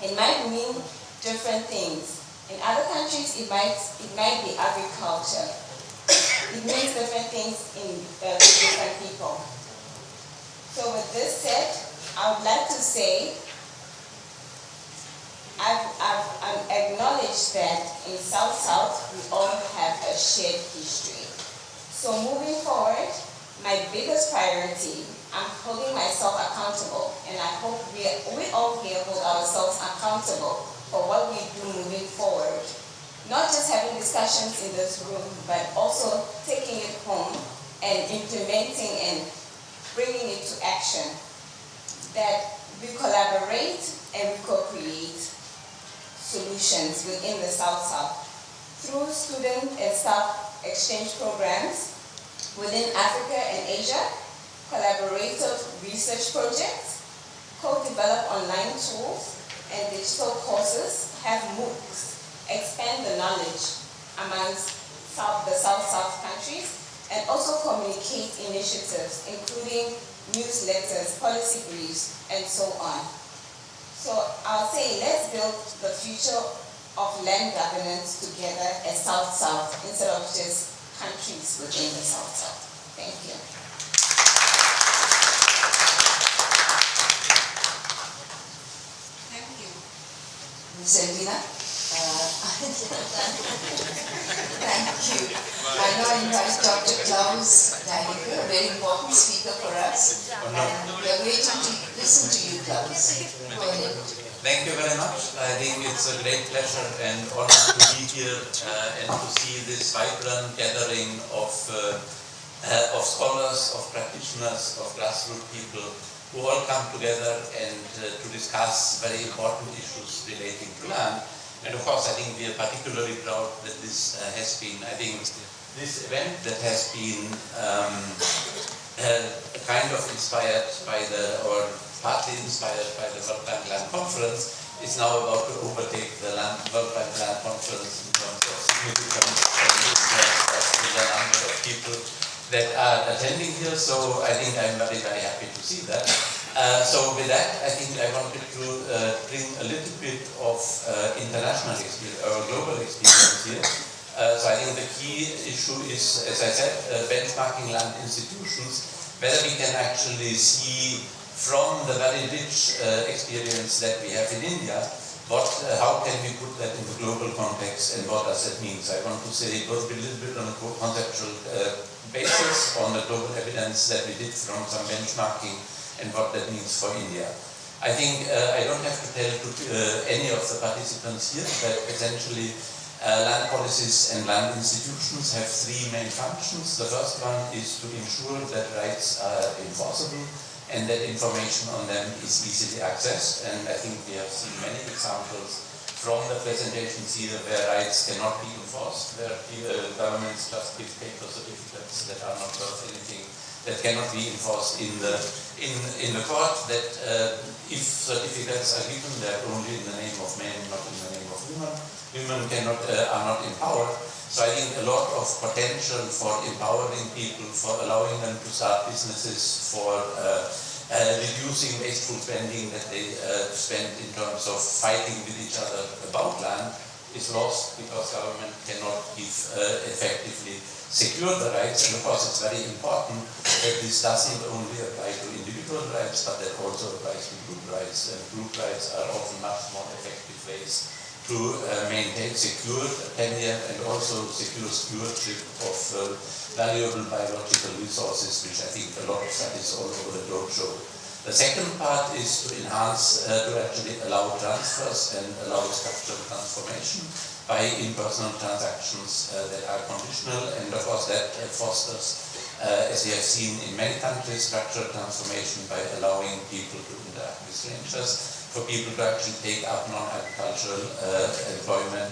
It might mean different things. In other countries, it might be agriculture. It means different things to different people. So with this said, I would like to say I've acknowledged that in South-South, we all have a shared history. So moving forward, my biggest priority, I'm holding myself accountable, and I hope we all here hold ourselves accountable for what we do moving forward. Not just having discussions in this room, but also taking it home and implementing and bringing it to action. That we collaborate and we co-create solutions within the South-South through student and staff exchange programs within Africa and Asia, collaborative research projects, co-develop online tools and digital courses, have MOOCs, expand the knowledge amongst the South-South countries, and also communicate initiatives, including newsletters, policy briefs, and so on. So I'll say, let's build the future of land governance together as South-South instead of just countries within the South-South. Thank you. Thank you, Ms. Elvina. Thank you. I now invite Dr. Klaus Deininger, a very important speaker for us, and we are waiting to listen to you, Klaus. Go ahead. Thank you very much. I think it's a great pleasure and honor to be here and to see this vibrant gathering of scholars, of practitioners, of grassroots people who all come together and to discuss very important issues relating to land. And of course, I think we are particularly proud that this has been, I think, this event that has been kind of inspired by or partly inspired by the World Bank Land Conference, is now about to overtake the World Bank Land Conference in terms of significance and the number of people that are attending here. So I think I'm very, very happy to see that. So with that, I think I wanted to bring a little bit of international experience, or global experience here. So I think the key issue is, as I said, benchmarking land institutions, whether we can actually see from the very rich experience that we have in India, how can we put that in the global context and what does that mean? So I want to say go a little bit on a conceptual basis on the global evidence that we did from some benchmarking and what that means for India. I think I don't have to tell any of the participants here that essentially land policies and land institutions have three main functions. The first one is to ensure that rights are enforceable and that information on them is easily accessed. And I think we have seen many examples from the presentations here where rights cannot be enforced, where governments just give paper certificates that are not worth anything, that cannot be enforced in the court, that if certificates are given, they are only in the name of men, not in the name of women. Women are not empowered. So I think a lot of potential for empowering people, for allowing them to start businesses, for reducing wasteful spending that they spend in terms of fighting with each other about land is lost because government cannot give effectively secure the rights. And of course it's very important that this doesn't only apply to individual rights, but that also applies to group rights. And group rights are often much more effective ways to maintain secure tenure and also secure stewardship of valuable biological resources, which I think a lot of studies all over the globe show. The second part is to enhance, to actually allow transfers and allow structural transformation by impersonal transactions that are conditional, and of course that fosters, as we have seen in many countries, structural transformation by allowing people to interact with strangers, for people to actually take up non-agricultural employment,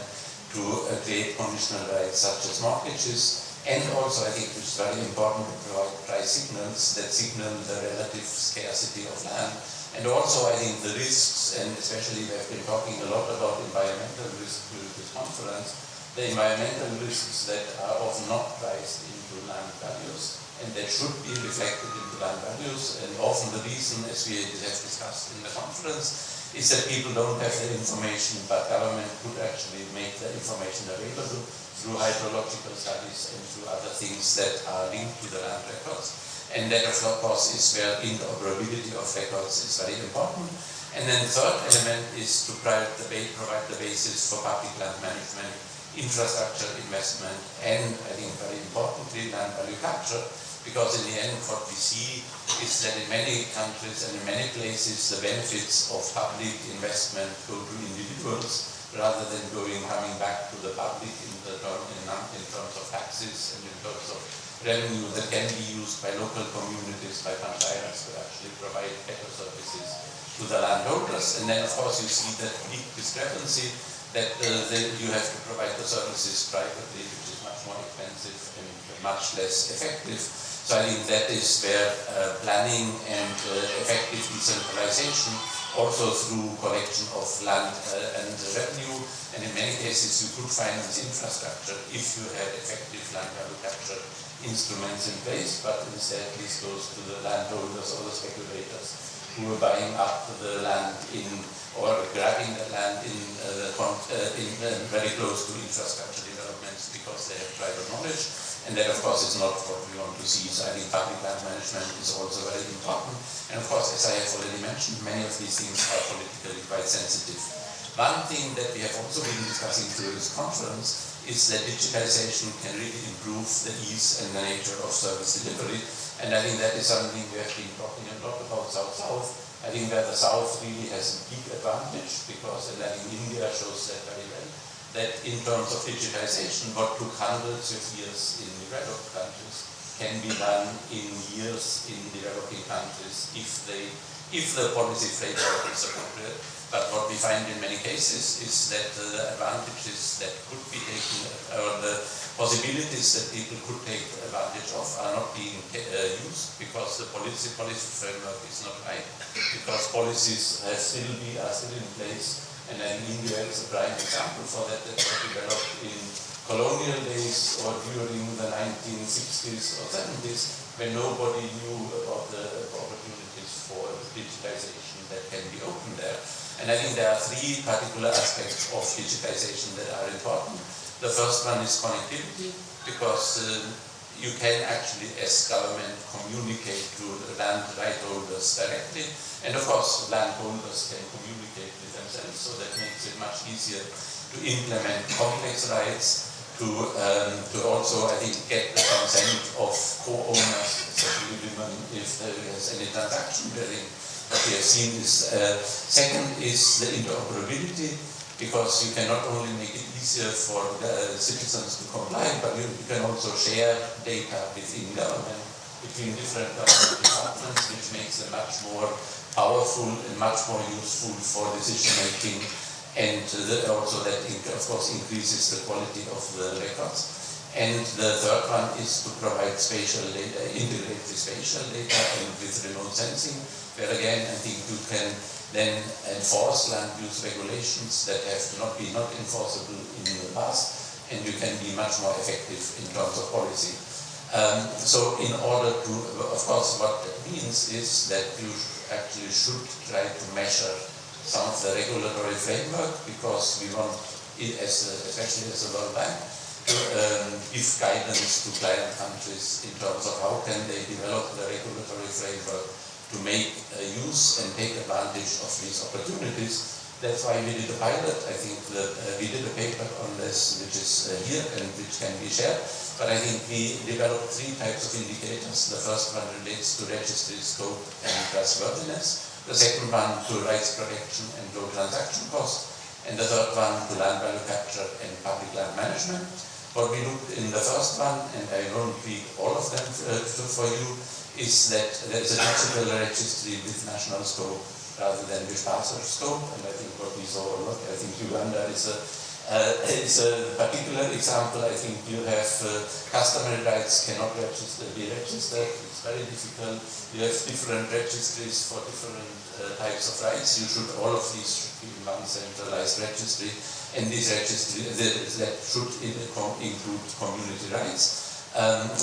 to create conditional rights such as mortgages, and also I think which is very important to provide price signals that signal the relative scarcity of land. And also I think the risks, and especially we have been talking a lot about environmental risks during this conference, the environmental risks that are often not priced into land values, and that should be reflected into land values. And often the reason, as we have discussed in the conference, is that people don't have the information, but government could actually make the information available through hydrological studies and through other things that are linked to the land records. And that, of course, is where interoperability of records is very important. And then the third element is to provide the basis for public land management, infrastructure investment, and I think very importantly, land value capture, because in the end what we see is that in many countries and in many places the benefits of public investment go to individuals rather than coming back to the public in terms of taxes and in terms of revenue that can be used by local communities, by panchayats to actually provide better services to the landowners. And then of course you see that big discrepancy that you have to provide the services privately, which is much more expensive and much less effective. So I think that is where planning and effective decentralization, also through collection of land and revenue, and in many cases you could finance infrastructure if you had effective land value capture instruments in place, but instead this goes to the landowners or the speculators who are buying up the land or grabbing the land very close to infrastructure developments because they have private knowledge, and that of course is not what we want to see. So I think public land management is also very important, and of course, as I have already mentioned, many of these things are politically quite sensitive. One thing that we have also been discussing through this conference is that digitization can really improve the ease and the nature of service delivery, and I think that is something we have been talking a lot about South-South. I think where the South really has a big advantage, because, and I think India shows that very well, that in terms of digitization, what took hundreds of years in developed countries can be done in years in developing countries if the policy framework is appropriate. But what we find in many cases is that the advantages that could be taken, or the possibilities that people could take advantage of, are not being used because the policy framework is not right, because policies are still in place. And then India is a prime example for that were developed in colonial days or during the 1960s or 70s, when nobody knew about the opportunities for digitization that can be opened there. And I think there are three particular aspects of digitization that are important. The first one is connectivity, because you can actually, as government, communicate to the land right holders directly. And of course, landholders can communicate with themselves, so that makes it much easier to implement complex rights, to also, I think, get the consent of co-owners, especially women, if there is any transaction building. What we have seen is, second is the interoperability, because you can not only make it easier for citizens to comply, but you can also share data within government, between different government departments, which makes them much more powerful and much more useful for decision making, and also that, of course, increases the quality of the records. And the third one is to provide spatial data, integrate the spatial data and with remote sensing, where again I think you can then enforce land use regulations that have not been enforceable in the past, and you can be much more effective in terms of policy. So in order to, of course, what that means is that you actually should try to measure some of the regulatory framework, because we want, especially as a World Bank, to give guidance to client countries in terms of how can they develop the regulatory framework to make use and take advantage of these opportunities. That's why we did a pilot. I think that we did a paper on this, which is here and which can be shared. But I think we developed three types of indicators. The first one relates to registry scope and trustworthiness. The second one to rights protection and low transaction cost. And the third one to land value capture and public land management. What we looked in the first one, and I won't read all of them for you, is that there is a digital registry with national scope rather than with parcel scope. And I think what we saw a lot, I think Uganda is It's a particular example. I think you have customary rights cannot be registered. It's very difficult. You have different registries for different types of rights. All of these should be in one centralized registry, and this registry that should include community rights.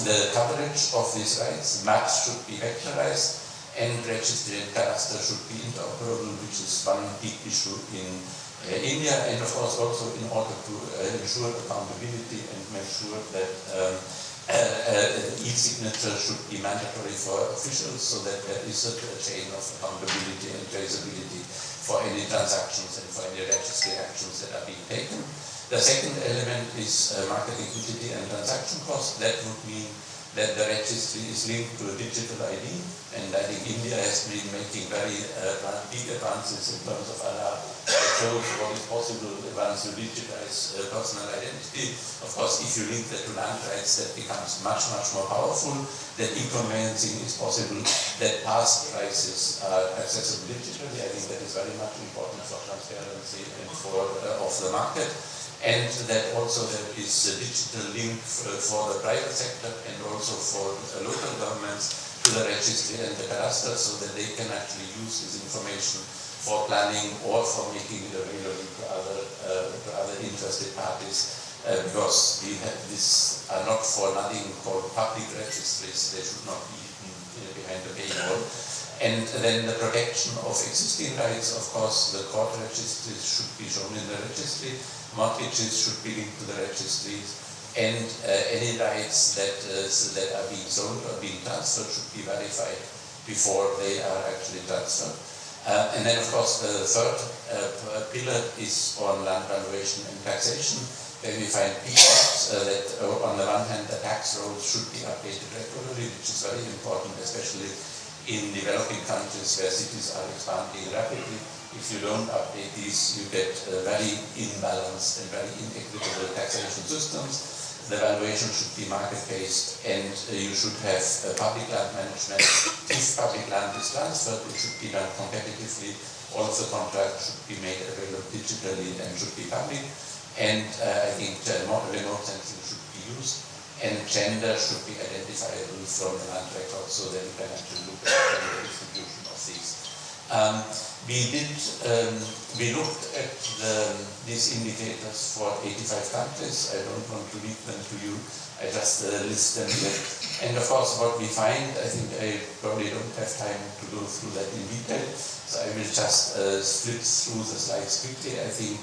The coverage of these rights, maps should be vectorized, and registry and cadastre should be interoperable, which is one big issue in India, and of course also in order to ensure accountability and make sure that e-signature should be mandatory for officials, so that there is a chain of accountability and traceability for any transactions and for any registry actions that are being taken. The second element is market liquidity and transaction cost. That would mean that the registry is linked to a digital ID, and I think India has been making very big advances in terms of Aadhaar that shows what is possible once you digitize personal identity. Of course, if you link that to land rights, that becomes much, much more powerful, that e-conveyancing is possible, that past prices are accessible digitally. I think that is very much important for transparency and for of the market. And that also there is a digital link for the private sector and also for local governments to the registry and the cadastre, so that they can actually use this information for planning or for making it available to other interested parties. Because these are not for nothing called public registries, they should not be behind the paywall. And then the protection of existing rights, of course, the court registries should be shown in the registry, mortgages should be linked to the registries, and any rights that are being sold or being transferred should be verified before they are actually transferred. And then, of course, the third pillar is on land valuation and taxation, where we find pieces that on the one hand the tax rolls should be updated regularly, which is very important, especially in developing countries where cities are expanding rapidly. If you don't update these, you get very imbalanced and very inequitable taxation systems. The valuation should be market-based, and you should have public land management. If public land is transferred, it should be done competitively. All of the contracts should be made available digitally and should be public. And I think remote sensing should be used, and gender should be identifiable from the land record, so that you can actually look at the distribution of these. We looked at these indicators for 85 countries. I don't want to read them to you, I just list them here. And of course what we find, I think I probably don't have time to go through that in detail, so I will just flip through the slides quickly. I think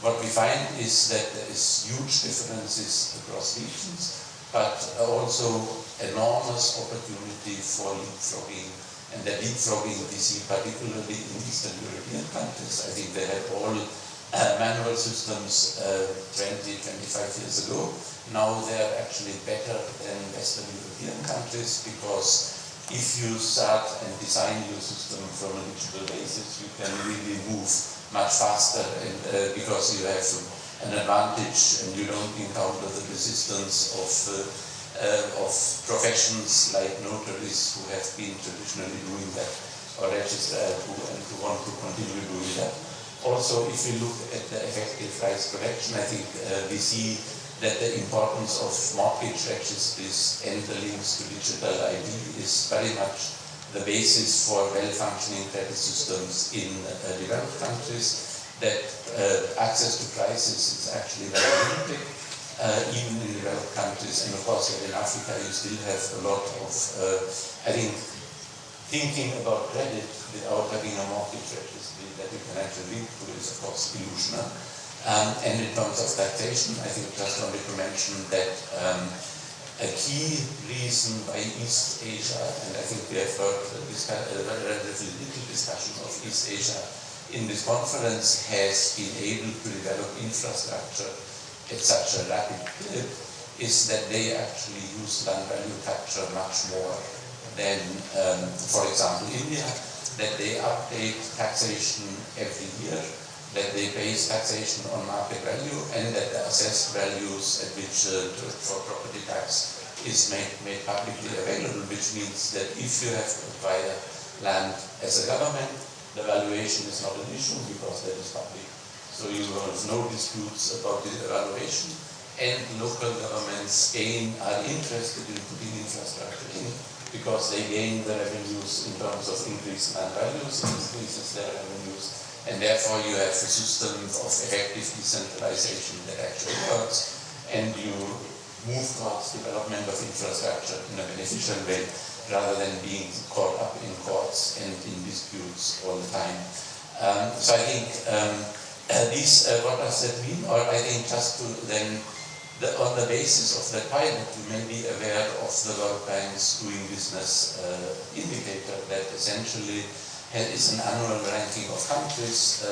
what we find is that there is huge differences across regions, but also enormous opportunity for leapfrogging. And the leapfrogging we see particularly in Eastern European countries. I think they had all manual systems 20-25 years ago. Now they are actually better than Western European countries, because if you start and design your system from a digital basis, you can really move much faster, and because you have an advantage and you don't encounter the resistance of professions like notaries who have been traditionally doing that, or registrars who want to continue doing that. Also, if we look at the effective rights protection, I think we see that the importance of mortgage registries and the links to digital ID is very much the basis for well-functioning credit systems in developed countries, that access to prices is actually very limited, even in developed countries. And of course, in Africa, you still have a lot of, I think, thinking about credit without having a mortgage registry that you can actually link to is, of course, illusional. And in terms of taxation, I think just wanted to mention that a key reason why East Asia, and I think we have heard relatively little discussion of East Asia in this conference, has been able to develop infrastructure at such a rapid clip, is that they actually use land value capture much more than, for example, India, that they update taxation every year, that they base taxation on market value, and that the assessed values at which for property tax is made publicly available, which means that if you have to acquire land as a government, the valuation is not an issue because that is public. So you have no disputes about the evaluation, and local governments are interested in putting infrastructure in because they gain the revenues in terms of increased land values, it increases their revenues, and therefore you have a system of effective decentralization that actually works, and you move towards development of infrastructure in a beneficial way rather than being caught up in courts and in disputes all the time. So I think what does that mean? Or I think just to then, on the basis of the pilot, you may be aware of the World Bank's doing business indicator that essentially is an annual ranking of countries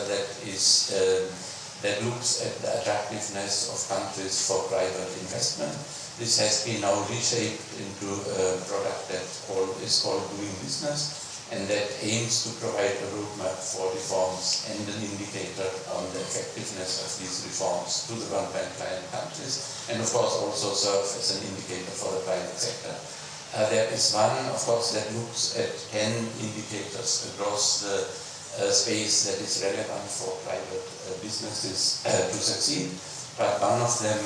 that looks at the attractiveness of countries for private investment. This has been now reshaped into a product that is called Doing Business, and that aims to provide a roadmap for reforms and an indicator on the effectiveness of these reforms to the World Bank client countries, and of course also serve as an indicator for the private sector. There is one, of course, that looks at 10 indicators across the space that is relevant for private businesses to succeed, but one of them,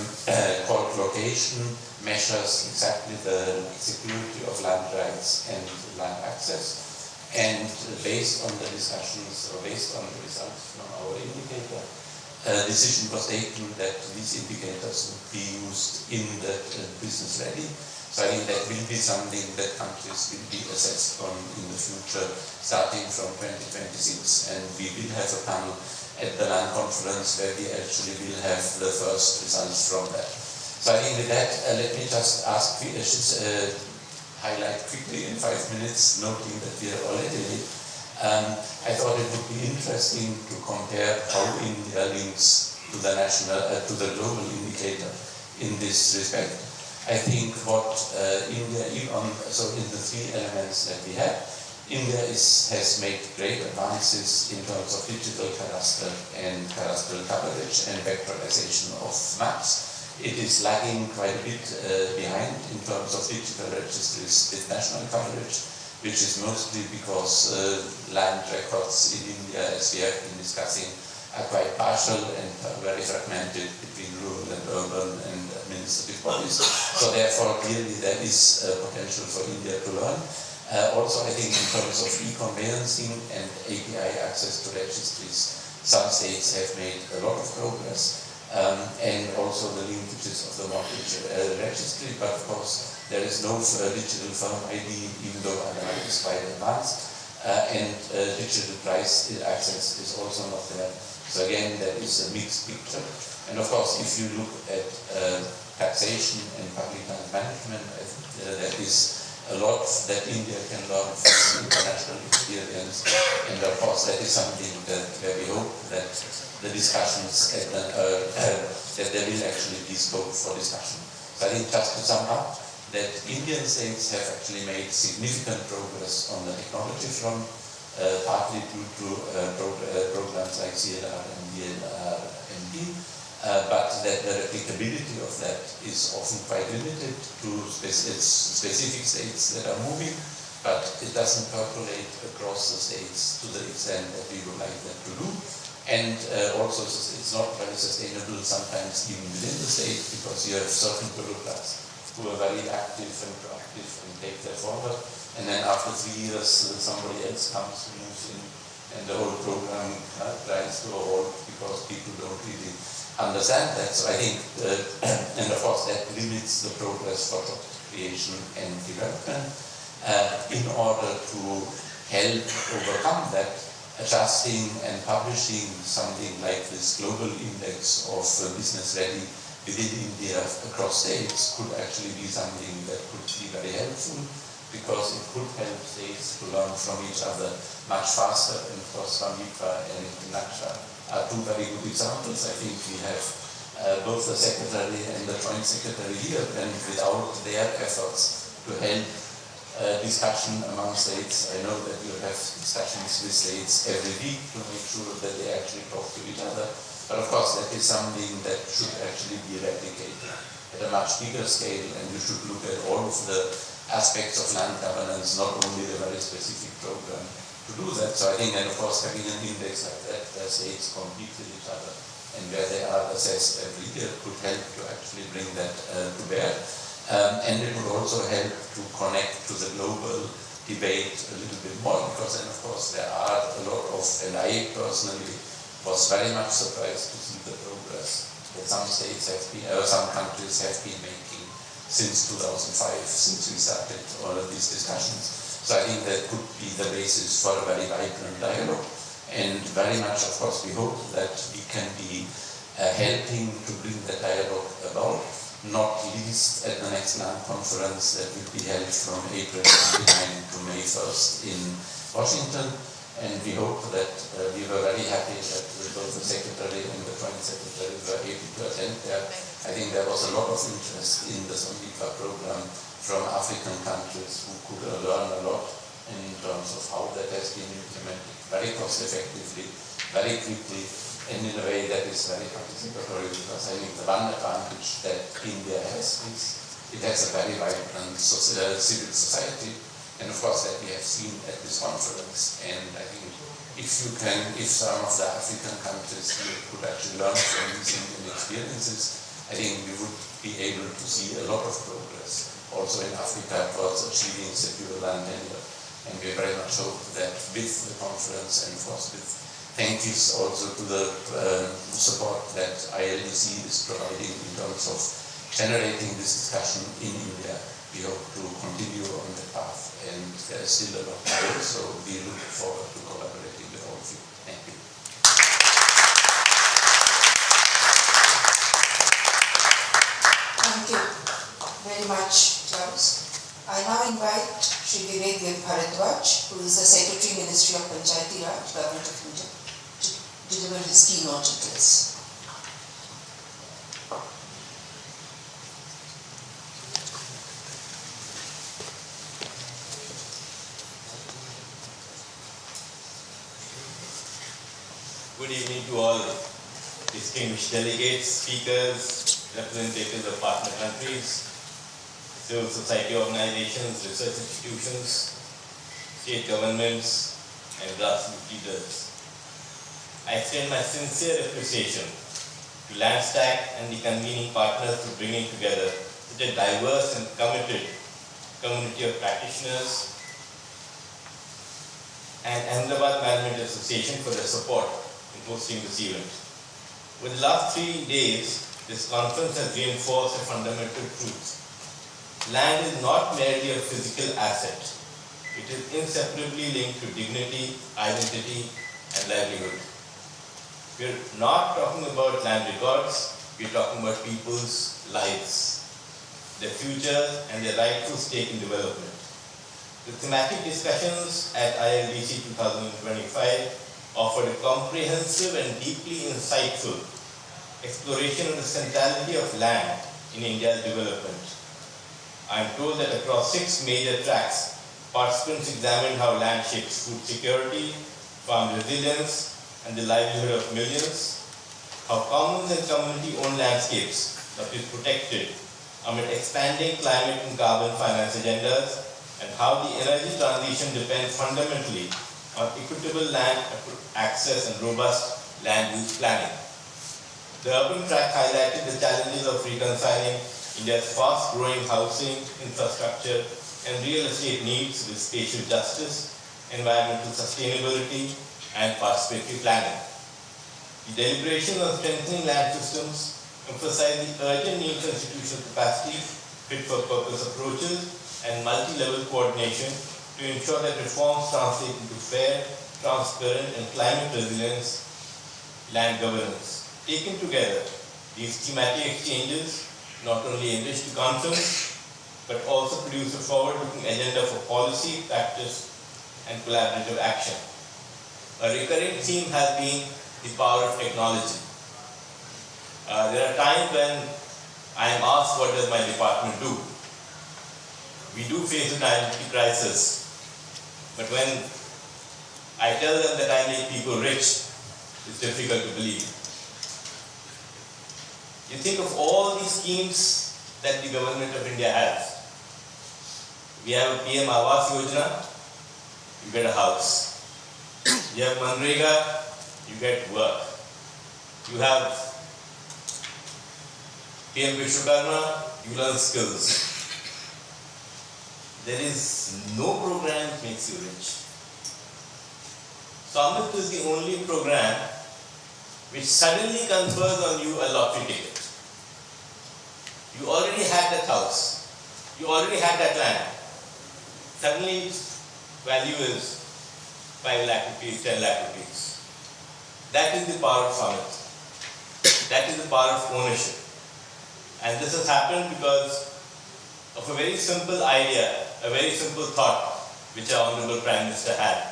called location, measures exactly the security of land rights and land access. And based on the discussions, or based on the results from our indicator, a decision was taken that these indicators would be used in the business ready. So I think that will be something that countries will be assessed on in the future, starting from 2026, and we will have a panel at the land conference where we actually will have the first results from that. So I think with that, let me just highlight quickly in 5 minutes, noting that we are already late. I thought it would be interesting to compare how India links to the global indicator in this respect. I think what India, so in the three elements that we have, India has made great advances in terms of digital cadastre and cadastral coverage and vectorization of maps. It is lagging quite a bit behind in terms of digital registries with national coverage, which is mostly because land records in India, as we have been discussing, are quite partial and very fragmented between rural and urban and administrative bodies. So therefore, clearly there is potential for India to learn. Also, I think in terms of e-conveyancing and API access to registries, some states have made a lot of progress. And also the linkages of the mortgage registry, but of course there is no digital firm ID, even though Andhra is quite advanced, and digital price access is also not there. So again, there is a mixed picture. And of course, if you look at taxation and public land management, I think there is a lot that India can learn from international experience, and of course that is something where we hope that the discussions that there will actually be scope for discussion. So I think just to sum up, that Indian states have actually made significant progress on the technology front, partly due to programs like CLR and DLR-MD, but that the replicability of that is often quite limited to specific states that are moving, but it doesn't percolate across the states to the extent that we would like them to do. And also it's not very sustainable sometimes even within the state, because you have certain bureaucrats who are very active and proactive and take that forward, and then after 3 years somebody else comes who moves in and the whole program tries to evolve because people don't really understand that. So I think, and of course that limits the progress for job creation and development. In order to help overcome that, adjusting and publishing something like this global index of business ready within India across states could actually be something that could be very helpful, because it could help states to learn from each other much faster. And of course, Samipa and Naksha are two very good examples. I think we have both the secretary and the joint secretary here, and without their efforts to help discussion among states. I know that you have discussions with states every week to make sure that they actually talk to each other. But of course, that is something that should actually be replicated at a much bigger scale, and you should look at all of the aspects of land governance, not only a very specific program to do that. So I think, and of course, having an index like that states compete with each other, and where they are assessed every year could help to actually bring that to bear. And it would also help to connect to the global debate a little bit more, because then of course there are a lot of, and I personally was very much surprised to see the progress that some states have been, some countries have been making since 2005, since we started all of these discussions. So I think that could be the basis for a very vibrant dialogue. And very much, of course, we hope that we can be helping to bring the dialogue about, not least at the next LAN conference that will be held from April 29 to May 1st in Washington. And we hope that we were very happy that both the Secretary and the Joint Secretary were able to attend there. I think there was a lot of interest in the SONDIPA program from African countries who could learn a lot in terms of how that has been implemented very cost effectively, very quickly, and in a way that is very participatory, because I think the one advantage that India has is it has a very vibrant civil society, and of course that we have seen at this conference. And I think if some of the African countries could actually learn from these Indian experiences, I think we would be able to see a lot of progress also in Africa towards achieving secure land tenure. And we very much hope that with the conference, and of course with thank yous also to the support that ILDC is providing in terms of generating this discussion in India, we hope to continue on that path. And there is still a lot to do, so we look forward to collaborating with all of you. Thank you. Thank you very much, Klaus. I now invite Shri Vivek Bharadwaj, who is the Secretary, Ministry of Panchayati Raj, Government of India, to deliver his keynote address. Good evening to all distinguished delegates, speakers, representatives of partner countries, civil society organizations, research institutions, state governments, and grassroots leaders. I extend my sincere appreciation to Landstack and the convening partners for bringing together such a diverse and committed community of practitioners, and Ahmedabad Management Association for their support in hosting this event. Over the last 3 days, this conference has reinforced a fundamental truth. Land is not merely a physical asset. It is inseparably linked to dignity, identity, and livelihood. We are not talking about land records, we are talking about people's lives, their future, and their rightful stake in development. The thematic discussions at ILDC 2025 offered a comprehensive and deeply insightful exploration of the centrality of land in India's development. I am told that across 6 major tracks, participants examined how land shapes food security, farm resilience, and the livelihood of millions, how commons and community-owned landscapes must be protected amid expanding climate and carbon finance agendas, and how the energy transition depends fundamentally on equitable land access and robust land use planning. The urban track highlighted the challenges of reconciling India's fast-growing housing, infrastructure, and real estate needs with spatial justice, environmental sustainability, and participatory planning. The deliberations on strengthening land systems emphasize the urgent need for institutional capacity, fit-for-purpose approaches, and multi-level coordination to ensure that reforms translate into fair, transparent, and climate-resilient land governance. Taken together, these thematic exchanges not only enrich the conference, but also produce a forward-looking agenda for policy, practice, and collaborative action. A recurring theme has been the power of technology. There are times when I am asked, what does my department do? We do face an identity crisis, but when I tell them that I make people rich, it's difficult to believe. You think of all these schemes that the government of India has. We have a PM Awas Yojana, you get a house. You have Manrega, you get work. You have PM Vishwakarma, you learn skills. There is no program that makes you rich. Samrit is the only program which suddenly confers on you a lottery ticket. You already had that house. You already had that land. Suddenly its value is 5 lakh rupees, 10 lakh rupees. That is the power of Samrit. That is the power of ownership. And this has happened because of a very simple idea, a very simple thought which our Honorable Prime Minister had.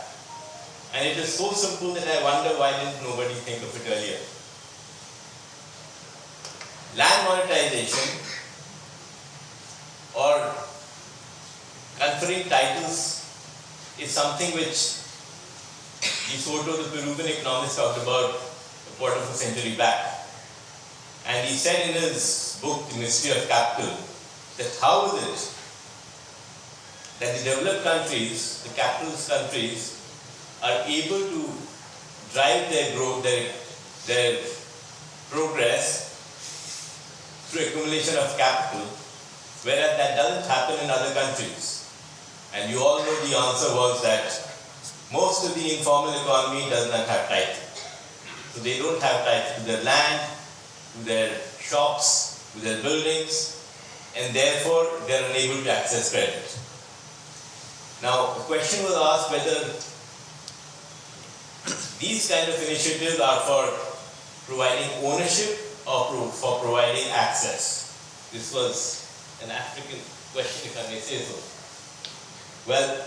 And it is so simple that I wonder why didn't nobody think of it earlier. Land monetization or conferring titles is something which Di Soto, the Peruvian economist, talked about a quarter of a century back. And he said in his book, The Mystery of Capital, that how is it that the developed countries, the capitalist countries, are able to drive their growth, their progress through accumulation of capital, whereas that doesn't happen in other countries. And you all know the answer was that most of the informal economy does not have title. So they don't have title to their land, to their shops, to their buildings, and therefore they are unable to access credit. Now, the question was asked whether these kind of initiatives are for providing ownership or for providing access. This was an African question, if I may say so. Well,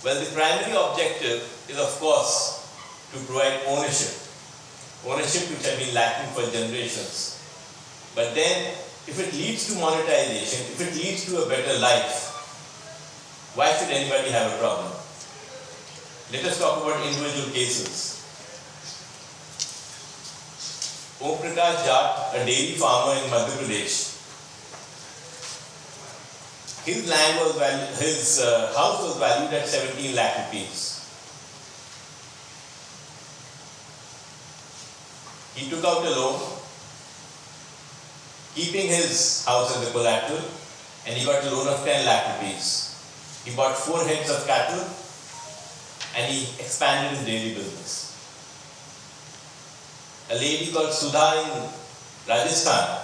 the primary objective is, of course, to provide ownership. Ownership which has been lacking for generations. But then, if it leads to monetization, if it leads to a better life, why should anybody have a problem? Let us talk about individual cases. Om Prakash Jat, a dairy farmer in Madhya Pradesh, his house was valued at 17 lakh rupees. He took out a loan, keeping his house as a collateral, and he got a loan of 10 lakh rupees. He bought 4 heads of cattle and he expanded his dairy business. A lady called Sudha in Rajasthan,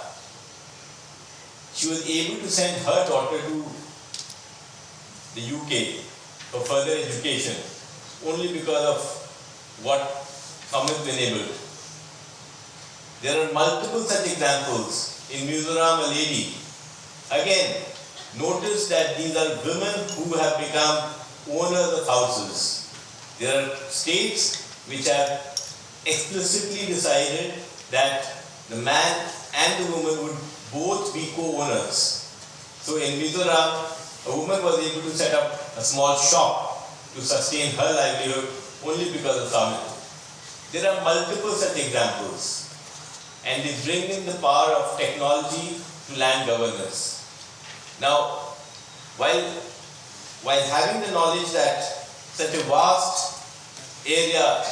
she was able to send her daughter to the UK for further education only because of what Samrit enabled. There are multiple such examples. In Mizoram, a lady, again, notice that these are women who have become owners of houses. There are states which have explicitly decided that the man and the woman would both be co-owners. So in Mizoram, a woman was able to set up a small shop to sustain her livelihood only because of Samrit. There are multiple such examples, and they bring in the power of technology to land governance. Now, while having the knowledge that such a vast area,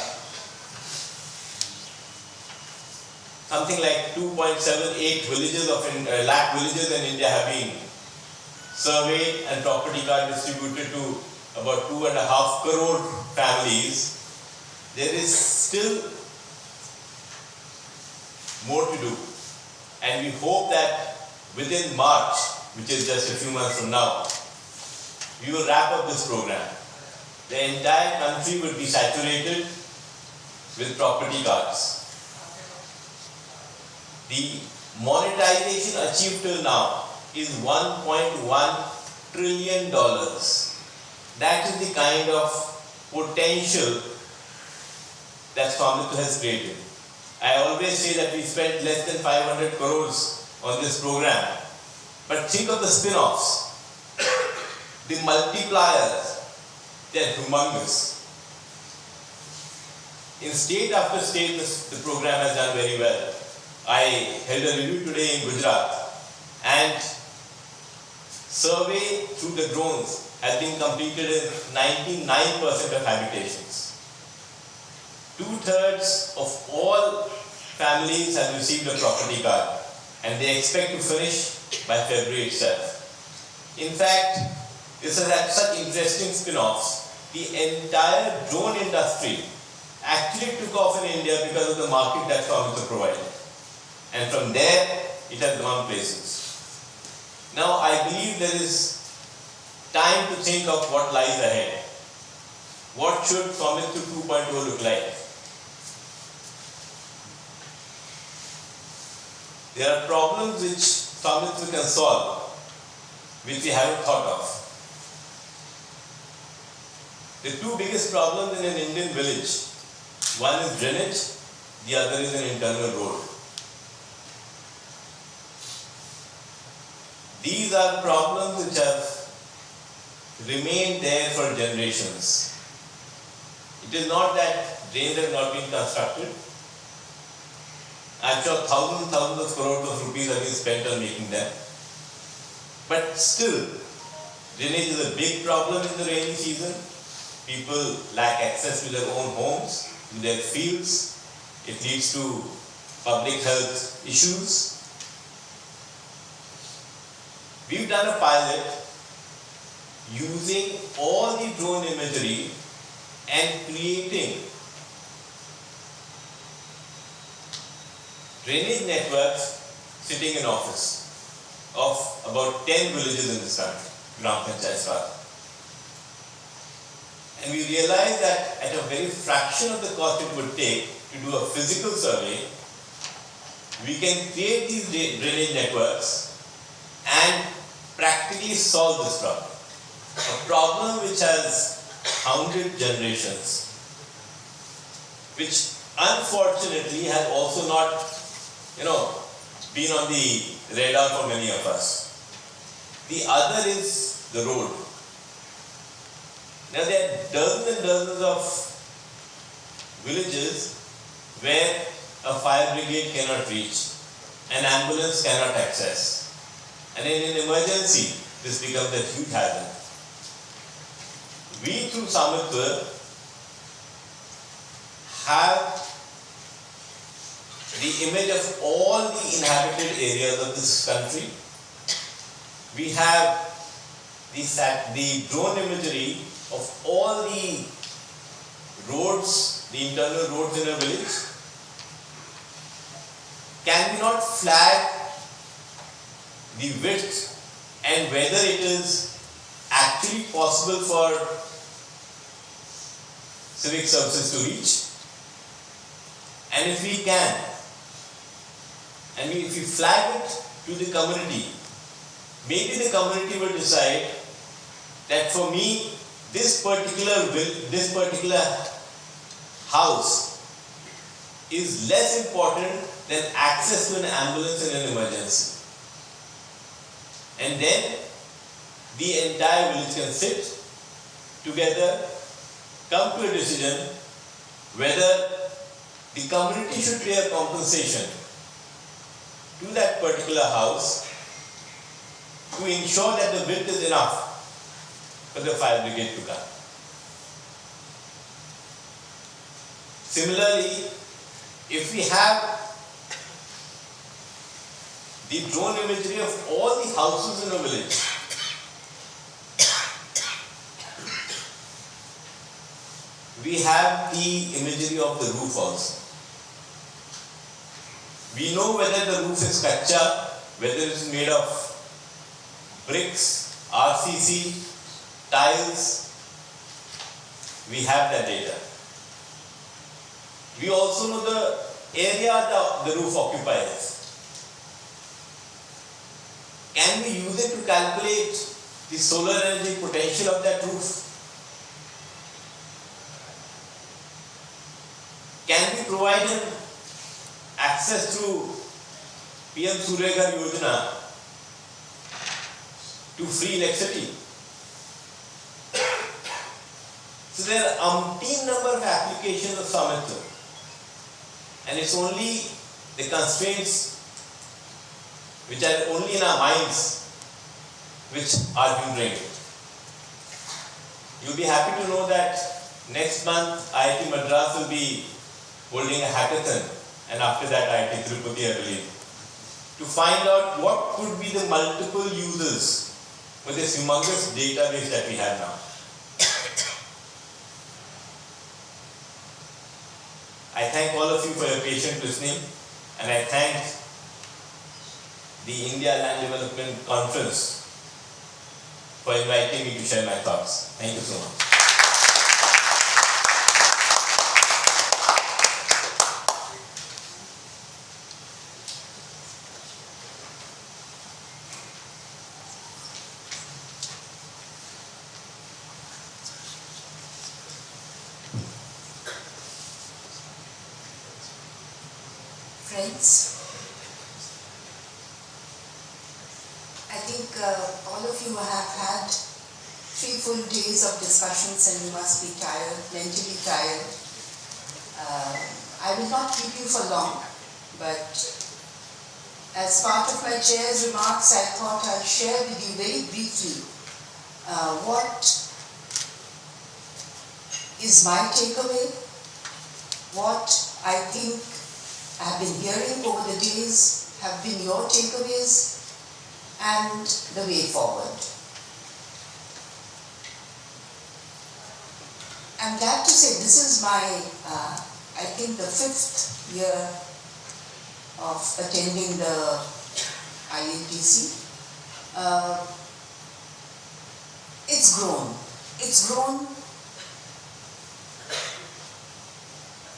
something like 2.78 lakh villages in India have been surveyed and property card distributed to about 2.5 crore families, there is still more to do. And we hope that within March, which is just a few months from now, we will wrap up this program. The entire country will be saturated with property cards. The monetization achieved till now is $1.1 trillion. That is the kind of potential that Samrit has created. I always say that we spent less than 500 crores on this program. But think of the spin-offs, the multipliers, they are humongous. In state after state, the program has done very well. I held a review today in Gujarat, and survey through the drones has been completed in 99% of habitations. 2/3 of all families have received a property card, and they expect to finish by February itself. In fact, this has had such interesting spin-offs. The entire drone industry actually took off in India because of the market that Samitra provided. And from there, it has gone places. Now, I believe there is time to think of what lies ahead. What should Samitra 2.0 look like? There are problems which Samitra can solve, which we haven't thought of. The two biggest problems in an Indian village, one is drainage, the other is an internal road. These are problems which have remained there for generations. It is not that drains have not been constructed. I'm sure thousands of crores of rupees have been spent on making them. But still, drainage is a big problem in the rainy season. People lack access to their own homes, to their fields. It leads to public health issues. We've done a pilot using all the drone imagery and creating drainage networks sitting in office of about 10 villages in this country, Gram Panchayat. And we realized that at a very fraction of the cost it would take to do a physical survey, we can create these drainage networks and practically solve this problem. A problem which has hounded generations, which unfortunately has also not, been on the radar for many of us. The other is the road. Now there are dozens and dozens of villages where a fire brigade cannot reach, an ambulance cannot access, and in an emergency, this becomes a huge hazard. We through Samitra have the image of all the inhabited areas of this country. We have the drone imagery of all the roads, the internal roads in a village. Can we not flag the width and whether it is actually possible for civic services to reach? And if we can, and if we flag it to the community, maybe the community will decide that for me, this particular house is less important than access to an ambulance in an emergency. And then the entire village can sit together, come to a decision whether the community should pay a compensation to that particular house to ensure that the width is enough for the fire brigade to come. Similarly, if we have the drone imagery of all the houses in a village, we have the imagery of the roof also. We know whether the roof is kacha, whether it is made of bricks, RCC, tiles. We have that data. We also know the area the roof occupies. Can we use it to calculate the solar energy potential of that roof? Can we provide him access through PM Surya Ghar Yojana to free electricity? So there are umpteen number of applications of Samitra, and it's only the constraints which are only in our minds which are hindering it. You'll be happy to know that next month IIT Madras will be holding a hackathon, and after that IIT Tirupati, I believe, to find out what could be the multiple uses for this humongous database that we have now. I thank all of you for your patient listening, and I thank the India Land Development Conference for inviting me to share my thoughts. Thank you so much. Friends, I think all of you have had 3 full days of discussions and you must be tired, mentally tired. I will not keep you for long, but as part of my chair's remarks, I thought I'll share with you very briefly what is my takeaway, what I think I have been hearing over the days have been your takeaways, and the way forward. I'm glad to say this is my, I think the 5th year of attending the ILDC. It's grown. It's grown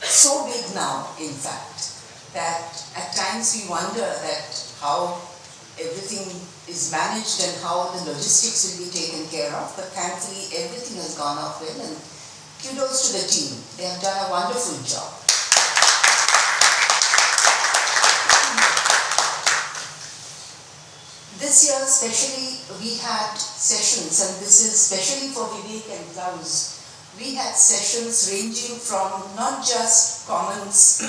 so big now, in fact, that at times we wonder that how everything is managed and how the logistics will be taken care of, but thankfully everything has gone off well, and kudos to the team. They have done a wonderful job. This year especially we had sessions, and this is especially for Vivek and Klaus. We had sessions ranging from not just commons,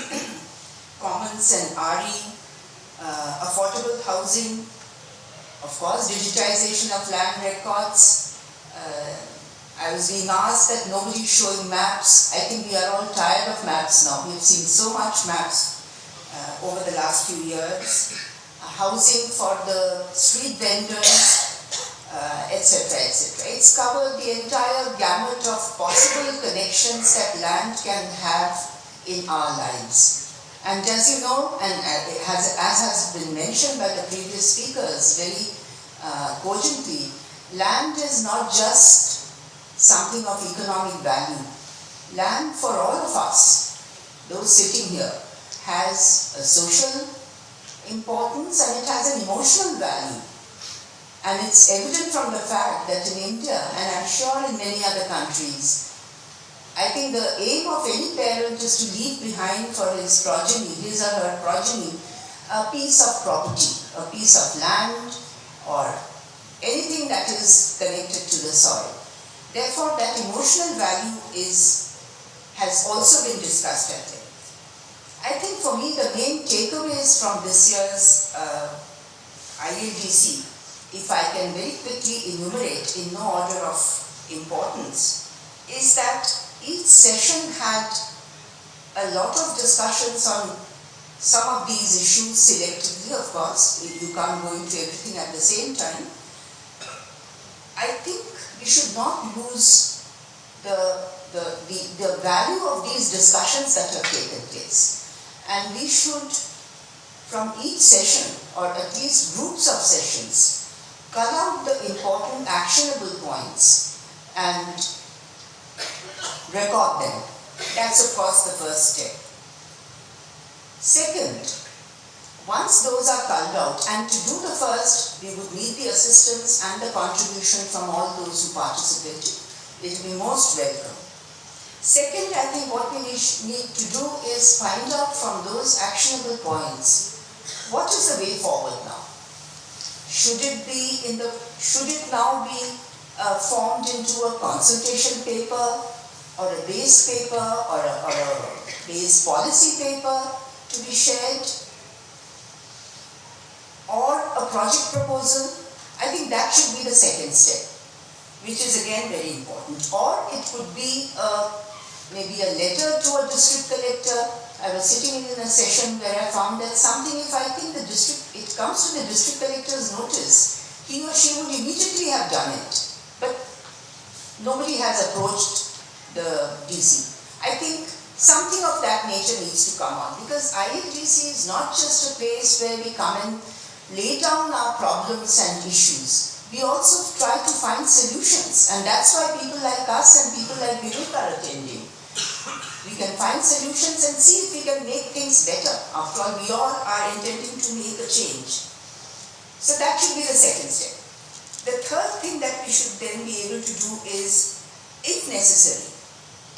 commons and RE, affordable housing, of course digitization of land records. I was being asked that nobody's showing maps. I think we are all tired of maps now. We've seen so much maps over the last few years. Housing for the street vendors, etc., etc. It's covered the entire gamut of possible connections that land can have in our lives. And as you know, and as has been mentioned by the previous speakers very cogently, land is not just something of economic value. Land for all of us, those sitting here, has a social importance and it has an emotional value. And it's evident from the fact that in India, and I'm sure in many other countries, I think the aim of any parent is to leave behind for his progeny, his or her progeny, a piece of property, a piece of land, or anything that is connected to the soil. Therefore, that emotional value has also been discussed at length. I think for me the main takeaways from this year's ILDC, if I can very quickly enumerate in no order of importance, is that each session had a lot of discussions on some of these issues selectively, of course. You can't go into everything at the same time. I think we should not lose the value of these discussions that have taken place. And we should, from each session, or at least groups of sessions, cull out the important actionable points and record them. That's of course the first step. Second, once those are culled out, and to do the first, we would need the assistance and the contribution from all those who participated. It will be most welcome. Second, I think what we need to do is find out from those actionable points, what is the way forward now? Should it now be formed into a consultation paper, or a base paper, or a base policy paper to be shared, or a project proposal? I think that should be the second step, which is again very important. Or it could be maybe a letter to a district collector, I was sitting in a session where I found that something, if I think it comes to the district collector's notice, he or she would immediately have done it. But nobody has approached the DC. I think something of that nature needs to come on, because ILDC is not just a place where we come and lay down our problems and issues. We also try to find solutions, and that's why people like us and people like Vivek are attending. We can find solutions and see if we can make things better. After all, we all are intending to make a change. So that should be the second step. The third thing that we should then be able to do is, if necessary,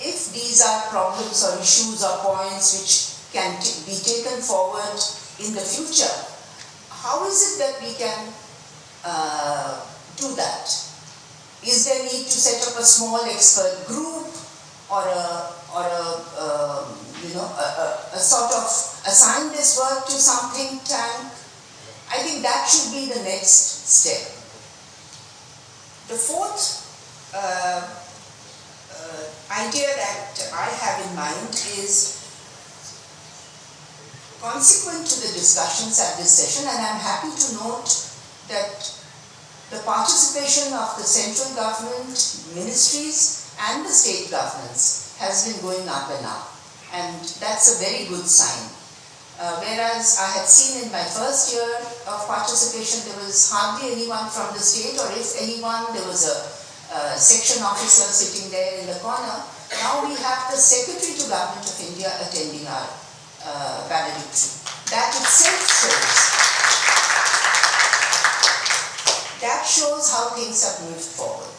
if these are problems or issues or points which can be taken forward in the future, how is it that we can do that? Is there need to set up a small expert group or a sort of assign this work to some think tank? I think that should be the next step. The fourth idea that I have in mind is consequent to the discussions at this session, and I'm happy to note that the participation of the central government, ministries and the state governments has been going up and up, and that's a very good sign. Whereas I had seen in my first year of participation, there was hardly anyone from the state, or if anyone, there was a section officer sitting there in the corner. Now we have the Secretary to Government of India attending our valedictory. That itself shows how things have moved forward.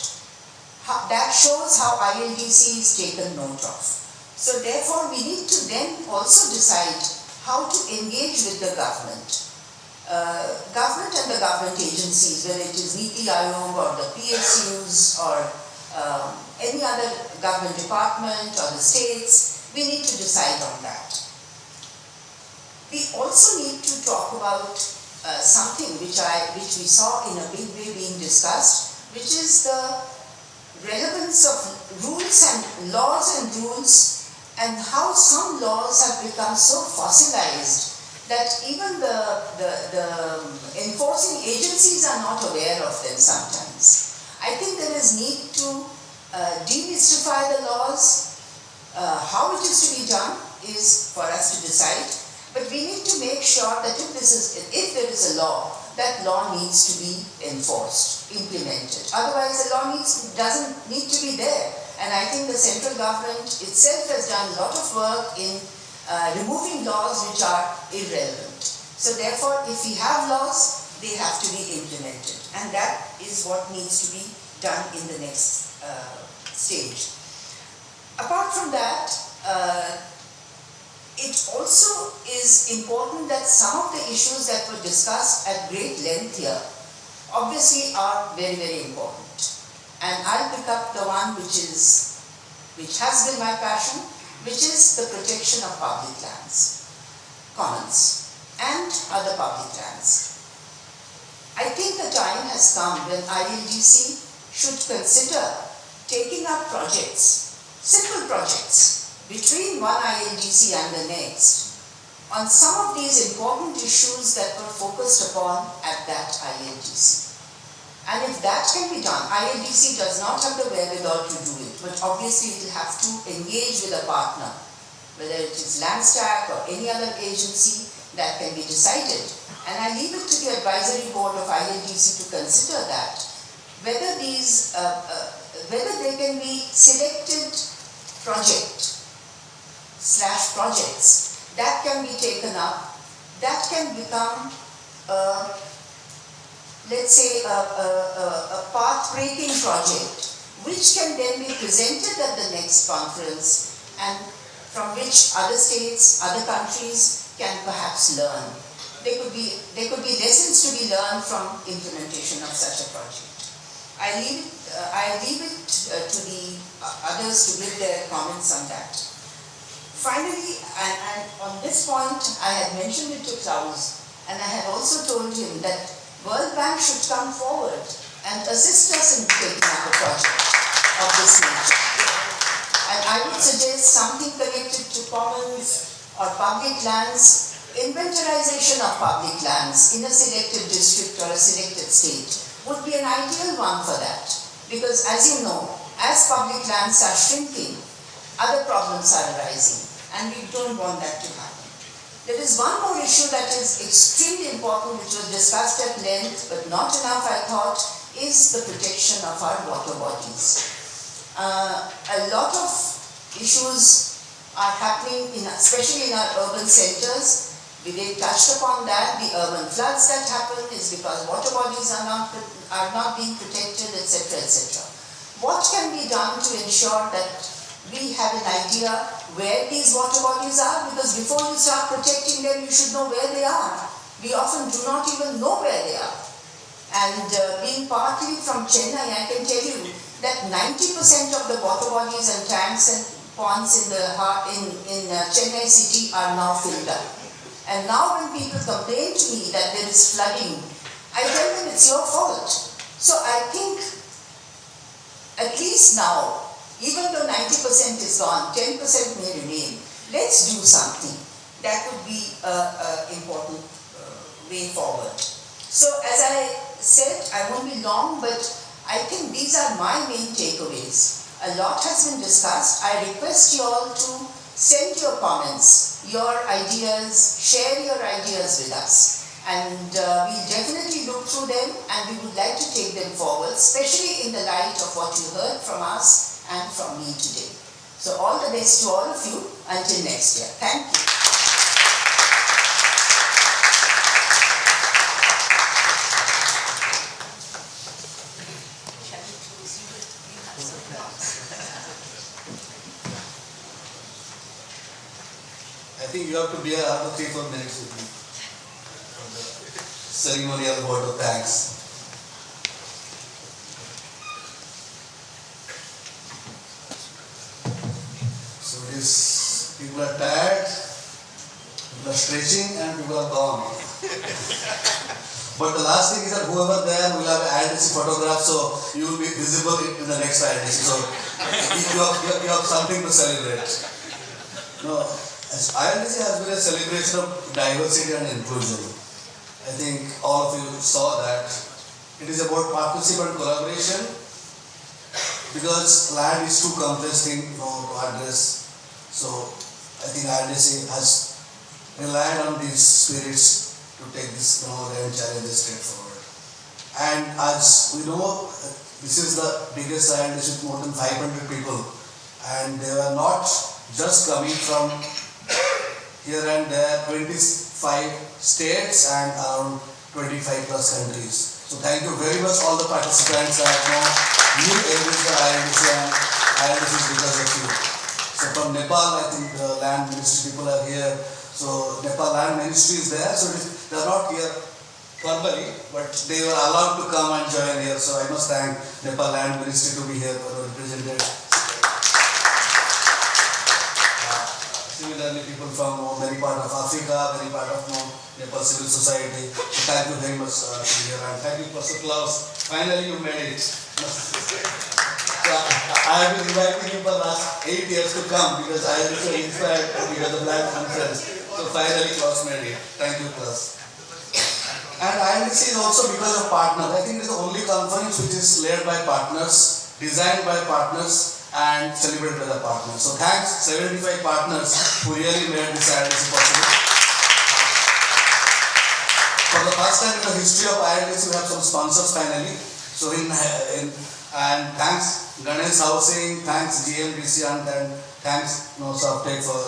That shows how ILDC is taken note of. So therefore, we need to then also decide how to engage with the government. Government and the government agencies, whether it is Niti Aayog or the PSUs or any other government department or the states, we need to decide on that. We also need to talk about something which we saw in a big way being discussed, which is the relevance of rules and laws and rules, and how some laws have become so fossilized that even the enforcing agencies are not aware of them sometimes. I think there is need to demystify the laws. How it is to be done is for us to decide, but we need to make sure that if there is a law, that law needs to be enforced, implemented. Otherwise, the law doesn't need to be there. And I think the central government itself has done a lot of work in removing laws which are irrelevant. So therefore, if we have laws, they have to be implemented. And that is what needs to be done in the next stage. Apart from that, it also is important that some of the issues that were discussed at great length here obviously are very, very important. And I'll pick up the one which has been my passion, which is the protection of public lands, commons, and other public lands. I think the time has come when ILDC should consider taking up projects, simple projects, between one ILDC and the next, on some of these important issues that were focused upon at that ILDC. And if that can be done, ILDC does not have the wherewithal to do it, but obviously it will have to engage with a partner, whether it is Landstack or any other agency that can be decided. And I leave it to the advisory board of ILDC to consider that, whether they can be selected projects that can be taken up, that can become let's say a path-breaking project, which can then be presented at the next conference, and from which other states, other countries can perhaps learn. There could be lessons to be learned from implementation of such a project. I leave it to the others to give their comments on that. Finally, and on this point, I had mentioned it to Klaus, and I had also told him that World Bank should come forward and assist us in taking up a project of this nature. And I would suggest something connected to commons, or public lands, inventorization of public lands in a selected district or a selected state would be an ideal one for that. Because as you know, as public lands are shrinking, other problems are arising, and we don't want that to happen. There is one more issue that is extremely important, which was discussed at length, but not enough, I thought, is the protection of our water bodies. A lot of issues are happening, especially in our urban centers. We touched upon that. The urban floods that happen is because water bodies are not being protected, etc., etc. What can be done to ensure that we have an idea where these water bodies are? Because before you start protecting them, you should know where they are. We often do not even know where they are. And being partly from Chennai, I can tell you that 90% of the water bodies and tanks and ponds in Chennai city are now filled up. And now when people complain to me that there is flooding, I tell them it's your fault. So I think at least now, even though 90% is gone, 10% may remain. Let's do something. That would be an important way forward. So as I said, I won't be long, but I think these are my main takeaways. A lot has been discussed. I request you all to send your comments, your ideas, share your ideas with us. And we'll definitely look through them, and we would like to take them forward, especially in the light of what you heard from us and from me today. So all the best to all of you until next year. Thank you. I think you have to be another 3-4 minutes with me. Ceremonial word of thanks. So these people are tired, people are stretching, and people are gone. But the last thing is that whoever there will have an ILDC photograph, so you will be visible in the next ILDC. So you have something to celebrate. No, ILDC has been a celebration of diversity and inclusion. I think all of you saw that. It is about partnership and collaboration, because land is too complex thing to address. So I think ILDC has relied on these spirits to take this land challenges straight forward. And as we know, this is the biggest ILDC with more than 500 people, and they were not just coming from here and there, 25 states and around 25 plus countries. So thank you very much all the participants. I know you enrich the ILDC, and ILDC is because of you. So from Nepal, I think the land ministry people are here. So Nepal land ministry is there. So they are not here verbally, but they were allowed to come and join here. So I must thank Nepal land ministry to be here represented. Similarly, people from many parts of Africa, many parts of Nepal civil society. So thank you very much to be here, and thank you, Professor Klaus. Finally, you made it. So I have been inviting you for the last 8 years to come, because I was so inspired because of that conference. So finally, Klaus made it. Thank you, Klaus. And ILDC is also because of partners. I think it is the only conference which is led by partners, designed by partners, and celebrated by the partners. So thanks 75 partners who really made this ILDC possible. For the first time in the history of ILDC, we have some sponsors finally. So and thanks Ganesh Housing, thanks GMDC, and then thanks Softec for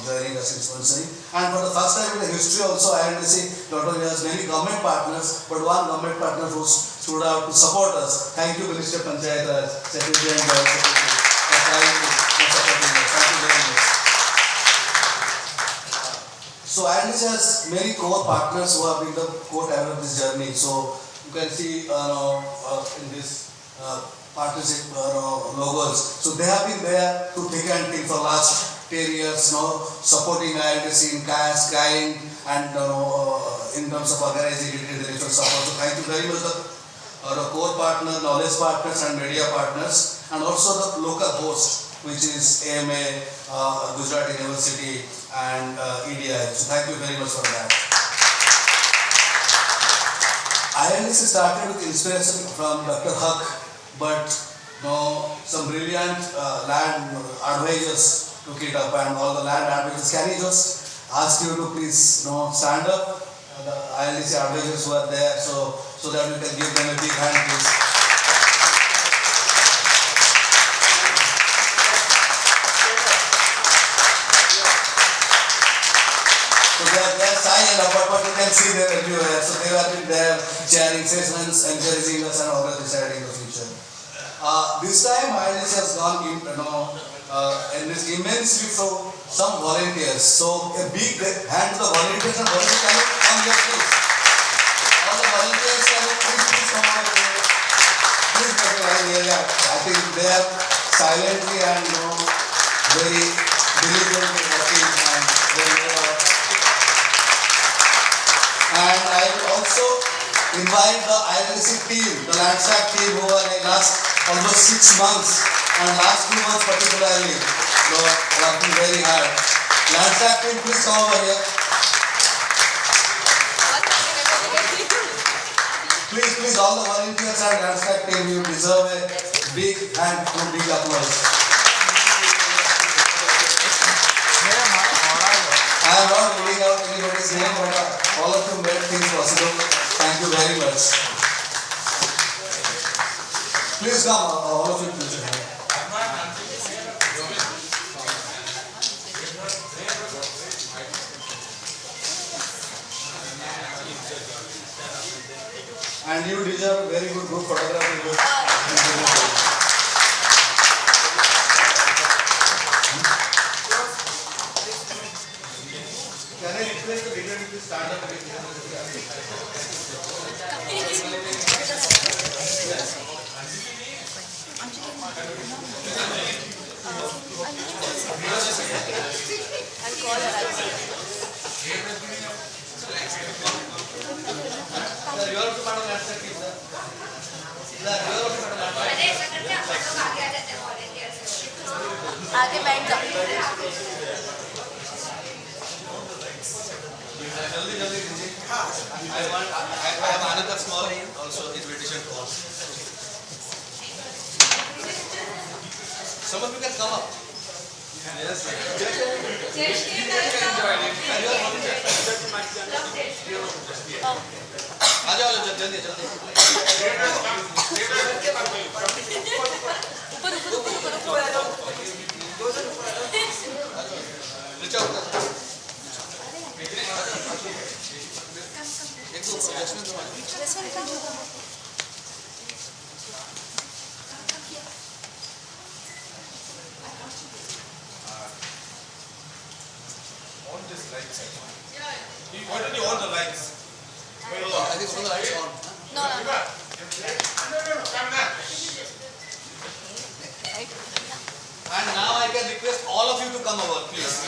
joining us in sponsoring. And for the first time in the history also, ILDC not only has many government partners, but one government partner who stood out to support us. Thank you, Minister Panchayat Raj, Secretary and Joint Secretary, for trying to supporting us. Thank you very much. So ILDC has many core partners who have been the core driver of this journey. So you can see in this partnership logos. So they have been there to thick and thin for last 10 years now, supporting ILDC in cash, kind, and in terms of organizing intellectual support. So thank you very much the core partner, knowledge partners, and media partners, and also the local host, which is AMA, Gujarat University, and EDI. So thank you very much for that. ILDC started with inspiration from Dr. Huck, but some brilliant land advisors took it up, and all the land advisors. Can I just ask you to please stand up? The ILDC advisors who are there, so that we can give them a big hand, please. So they are silent, but you can see them everywhere. So they have been there sharing sessions, encouraging us, and all that deciding the future. This time ILDC has gone in, immensely from some volunteers. So a big hand to the volunteers and volunteers. Can you come here, please? All the volunteers, can you please come over here? Please make a line here. I think they are silently and very diligently working, and and I will also invite the ILDC team, the Landstack team, who are in last almost 6 months and last 2 months particularly, working very hard. Landstack team, please come over here. Please, all the volunteers and Landstack team, you deserve a big hand, big applause. I am not reading out anybody's name, but all of you made things possible. Thank you very much. Please come, all of you, please. And you deserve a very good group photography. Can I request the video to stand up again? I'll call her. You are also part of that team, sir. You are also part of that. आगे बैठ जाओ. I have another small also invitation to all. Some of you can come up. Yes. आ जाओ जल्दी जल्दी. On this light side. Why don't you on the lights? I think all the lights on. No. And now I can request all of you to come over, please.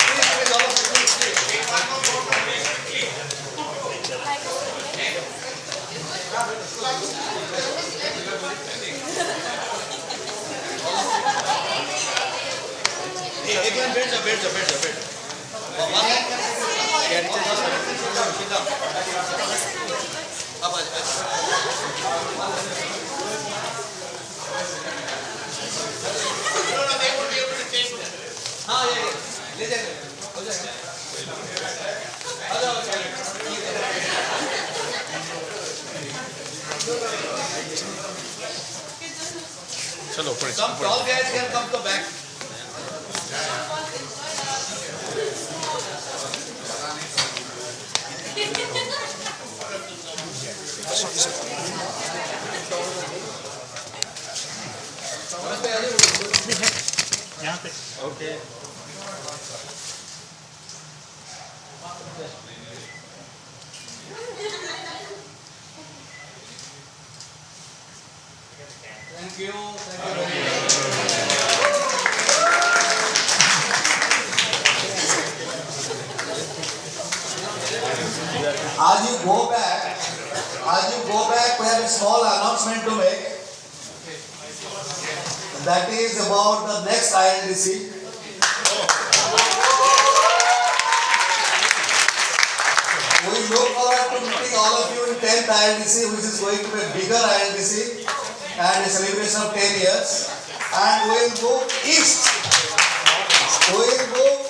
Please, all of you, एक line बैठ जा. अब आ जा. हाँ ये ले जाएंगे. हो जाएगा. आ जाओ. चलो Some tall guys can come to back. यहाँ पे. Okay. Thank you. Thank you very much. As you go back, we have a small announcement to make. that is about the next ILDC. We look forward to meeting all of you in 10th ILDC, which is going to be a bigger ILDC and a celebration of 10 years. And we will move east. We will move